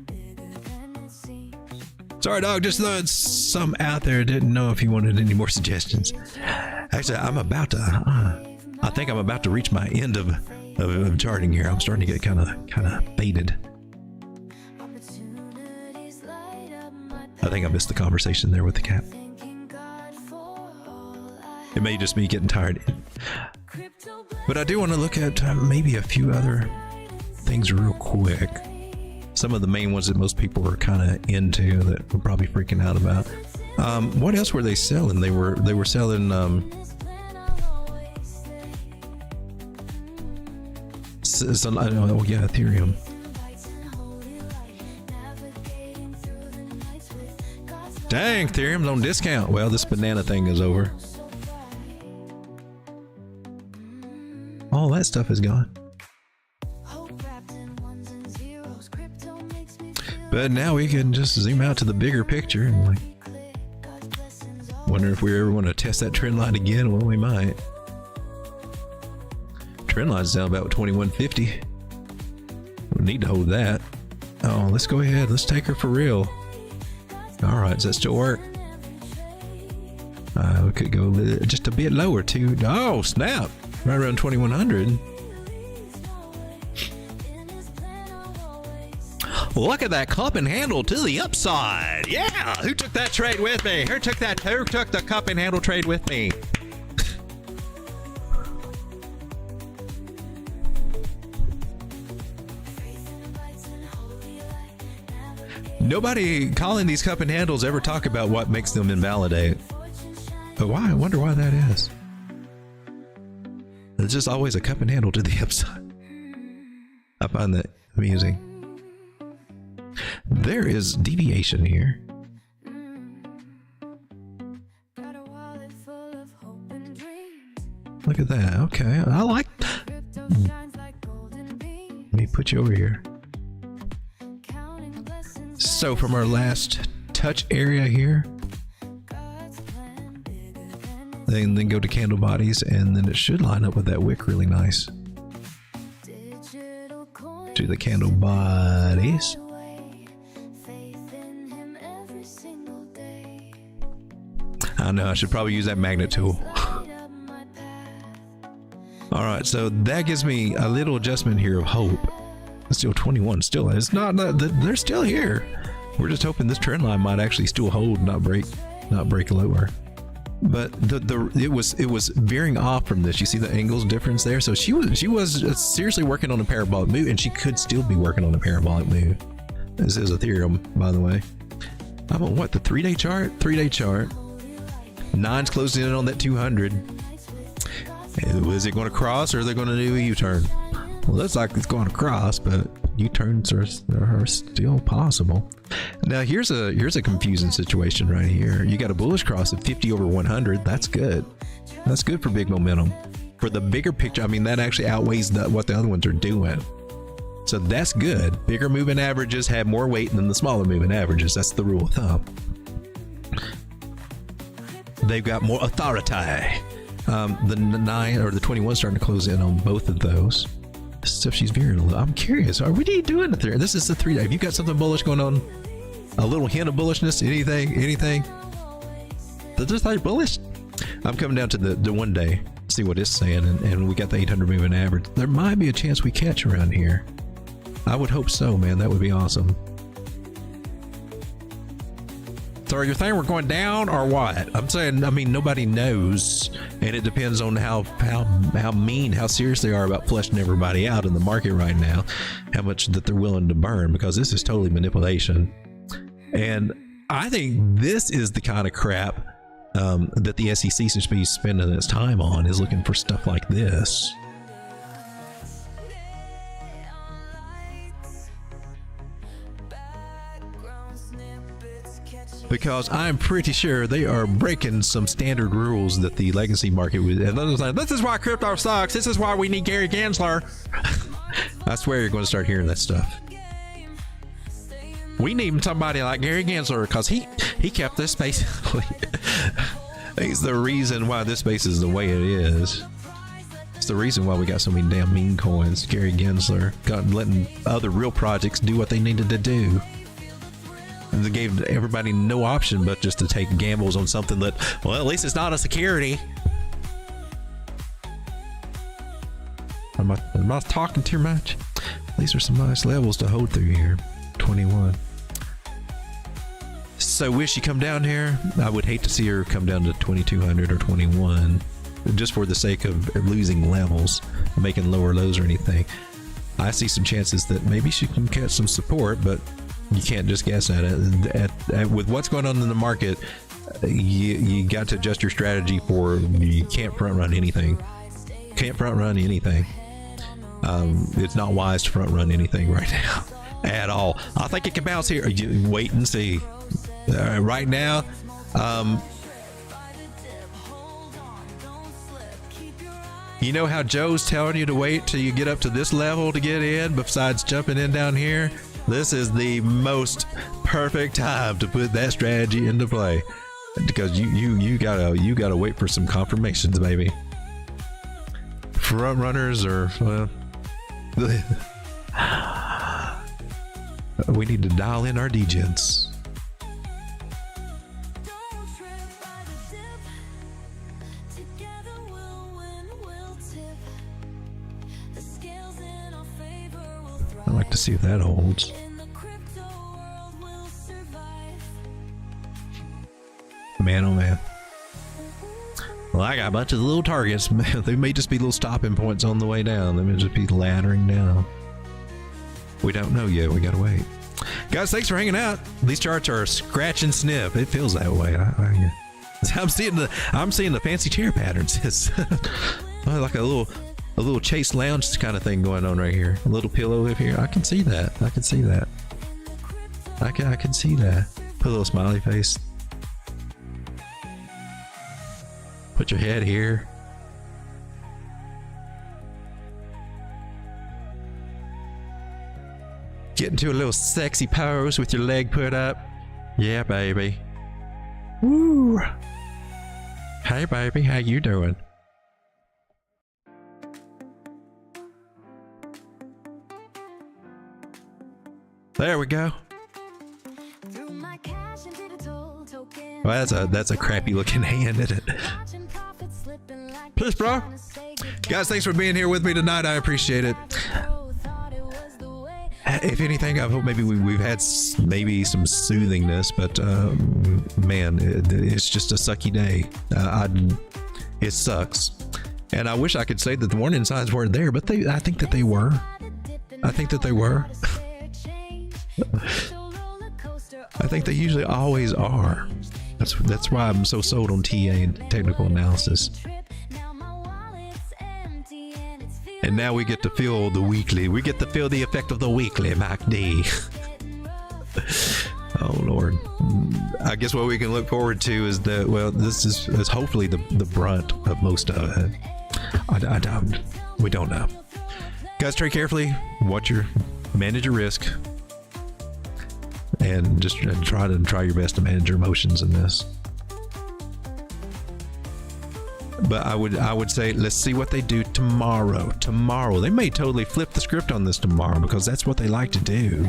Bigger than it seems. Sorry, dog. Just throwing some out there. Didn't know if you wanted any more suggestions. Actually, I'm about to. I think I'm about to reach my end of charting here. I'm starting to get kind of faded. Opportunities light up my I think I missed the conversation there with the cap. thinking God for all I It may just be getting tired. crypto But I do want to look at maybe a few other things real quick. Some of the main ones that most people were kind of into that we're probably freaking out about. What else were they selling? They were selling Ethereum. Dang, Ethereum's on discount. Well, this banana thing is over. All that stuff is gone. But now we can just zoom out to the bigger picture and like wonder if we ever want to test that trend line again. Well, we might. Trend line's down about 2150. We need to hold that. Oh, let's go ahead. Let's take her for real. All right, does that still work? We could go just a bit lower too. Oh, snap! Right around 2100. Look at that cup and handle to the upside. Yeah, who took that trade with me? Who took the cup and handle trade with me? Nobody calling these cup and handles ever talk about what makes them invalidate. But why? I wonder why that is. It's just always a cup and handle to the upside. I find that amusing. There is deviation here. Look at that. Okay, I like. Let me put you over here. So from our last touch area here, then go to candle bodies, and then it should line up with that wick really nice. To the candle bodies. I know, I should probably use that magnet tool. All right, so that gives me a little adjustment here of hope. It's still 21, still, it's not they're still here. We're just hoping this trend line might actually still hold, not break lower. But it was veering off from this. You see the angles difference there? So she was seriously working on a parabolic move, and she could still be working on a parabolic move. This is Ethereum, by the way. I'm on what, the 3-day chart? 3-day chart. 9's closing in on that 200. Is it going to cross, or are they going to do a U-turn? Well, looks like it's going to cross, but U-turns are still possible. Now here's a confusing situation right here. You got a bullish cross at 50 over 100. That's good. That's good for big momentum. For the bigger picture, I mean, that actually outweighs what the other ones are doing. So that's good. Bigger moving averages have more weight than the smaller moving averages. That's the rule of thumb. They've got more authority. The 9 or the 21 starting to close in on both of those. stuff she's veering a little. I'm curious. What are you doing there? This is the 3 day. Have you got something bullish going on? A little hint of bullishness? Anything? Does that bullish? I'm coming down to the 1 day, see what it's saying, and we got the 800 moving average. There might be a chance we catch around here. I would hope so, man. That would be awesome. So are you saying we're going down or what? I'm saying, I mean, nobody knows, and it depends on how serious they are about flushing everybody out in the market right now, how much that they're willing to burn, because this is totally manipulation. And I think this is the kind of crap that the SEC should be spending its time on, is looking for stuff like this. Because I'm pretty sure they are breaking some standard rules that the legacy market would. And others like, this is why crypto sucks. This is why we need Gary Gensler. I swear you're going to start hearing that stuff. We need somebody like Gary Gensler, because he kept this basically. He's the reason why this space is the way it is. It's the reason why we got so many damn meme coins. Gary Gensler letting other real projects do what they needed to do. And they gave everybody no option but just to take gambles on something that, well, at least it's not a security. Am I talking too much? These are some nice levels to hold through here. 21. So wish she come down here. I would hate to see her come down to 2200 or 21, just for the sake of losing levels, making lower lows or anything. I see some chances that maybe she can catch some support, but you can't just guess at it. With what's going on in the market, you got to adjust your strategy for, you can't front run anything. Can't front run anything. It's not wise to front run anything right now at all. I think it can bounce here. You wait and see. Right now, you know how Joe's telling you to wait till you get up to this level to get in, besides jumping in down here? This is the most perfect time to put that strategy into play, because you gotta wait for some confirmations, baby. Front runners are, well, we need to dial in our degens. I'd like to see if that holds. Man, oh man. Well, I got a bunch of little targets. They may just be little stopping points on the way down. They may just be laddering down. We don't know yet. We gotta wait. Guys, thanks for hanging out. These charts are scratch and sniff. It feels that way. I'm seeing the fancy chair patterns. It's like a little Chase Lounge kind of thing going on right here. A little pillow up here. I can see that. I can see that. I can see that. Put a little smiley face. Put your head here. Get into a little sexy pose with your leg put up. Yeah, baby. Woo. Hey, baby. How you doing? There we go. Well, that's a crappy looking hand, isn't it? Peace, bro. Guys, thanks for being here with me tonight. I appreciate it. If anything, I hope maybe we've had maybe some soothingness, but man, it's just a sucky day. It sucks, and I wish I could say that the warning signs weren't there, but I think that they were. I think that they were. I think they usually always are. That's why I'm so sold on TA and technical analysis. And now we get to feel the weekly. We get to feel the effect of the weekly, Mac D. Oh Lord. I guess what we can look forward to is that, well, this is hopefully the brunt of most of it. We don't know. Guys, trade carefully. Manage your risk. And just try your best to manage your emotions in this. But I would say let's see what they do tomorrow. Tomorrow they may totally flip the script on this tomorrow because that's what they like to do.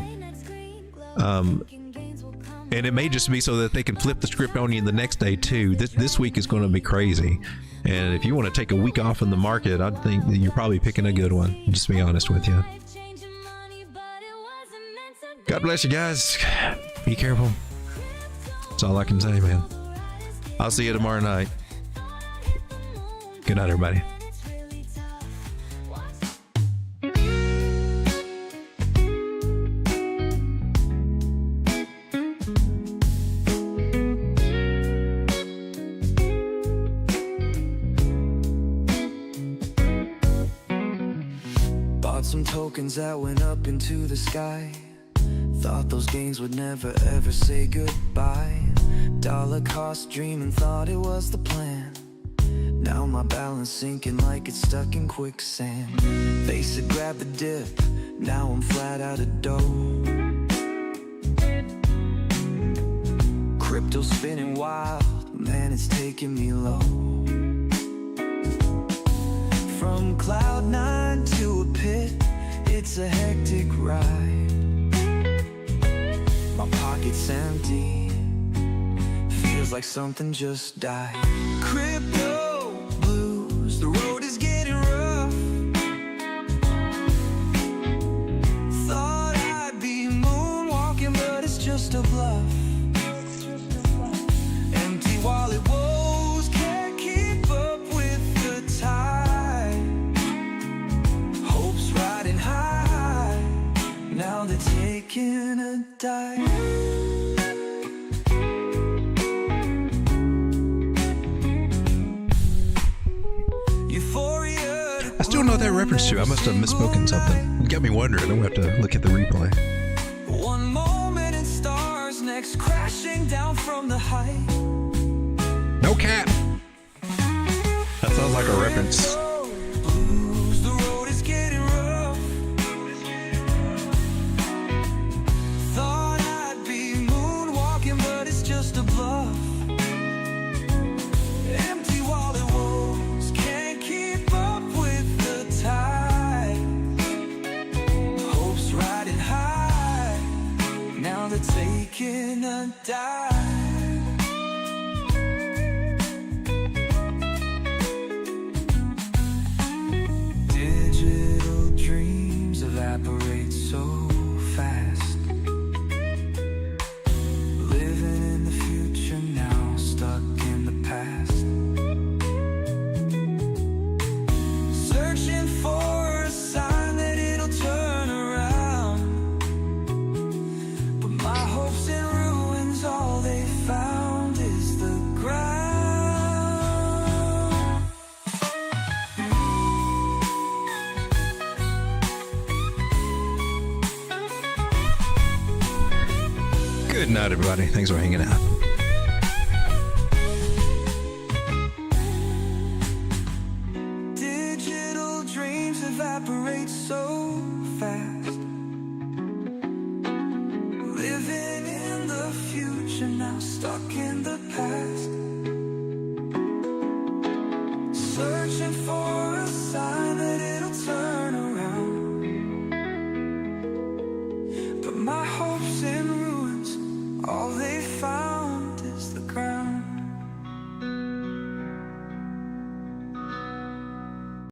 And it may just be so that they can flip the script on you the next day too. This week is going to be crazy. And if you want to take a week off in the market, I think that you're probably picking a good one. Just to be honest with you. God bless you guys. Be careful. That's all I can say, man. I'll see you tomorrow night. Good night, everybody. Bought some tokens that went up into the sky. Thought those gains would never ever say goodbye. Dollar cost dreaming, thought it was the plan. Now my balance sinking like it's stuck in quicksand. They said grab the dip, now I'm flat out of dough. Crypto spinning wild, man, it's taking me low. From cloud nine to a pit, it's a hectic ride. My pocket's empty, feels like something just died. Crypto blues, the road is getting rough. Thought I'd be moonwalking, but it's just a bluff. Empty wallet woes can't keep up with the tide. Hopes riding high, now they're taking a dive. I still know that reference to. I must have misspoken something. It got me wondering. I'm going to have to look at the replay. One moment in stars, next crashing down from the height. No cap. That sounds like a reference. Blues, the road is getting rough. Thought I'd be moonwalking, but it's just a bluff. Empty wallet woes can't keep up with the tide. Hopes riding high, now they're taking a dive. Digital dreams evaporate so fast. Living in the future now, stuck in the past. Searching for a sign that it'll turn around. But my hopes in ruins, all they found is the ground. Good night, everybody. Thanks for hanging out. Digital dreams evaporate so fast. Living in the future now, stuck in the past. Searching for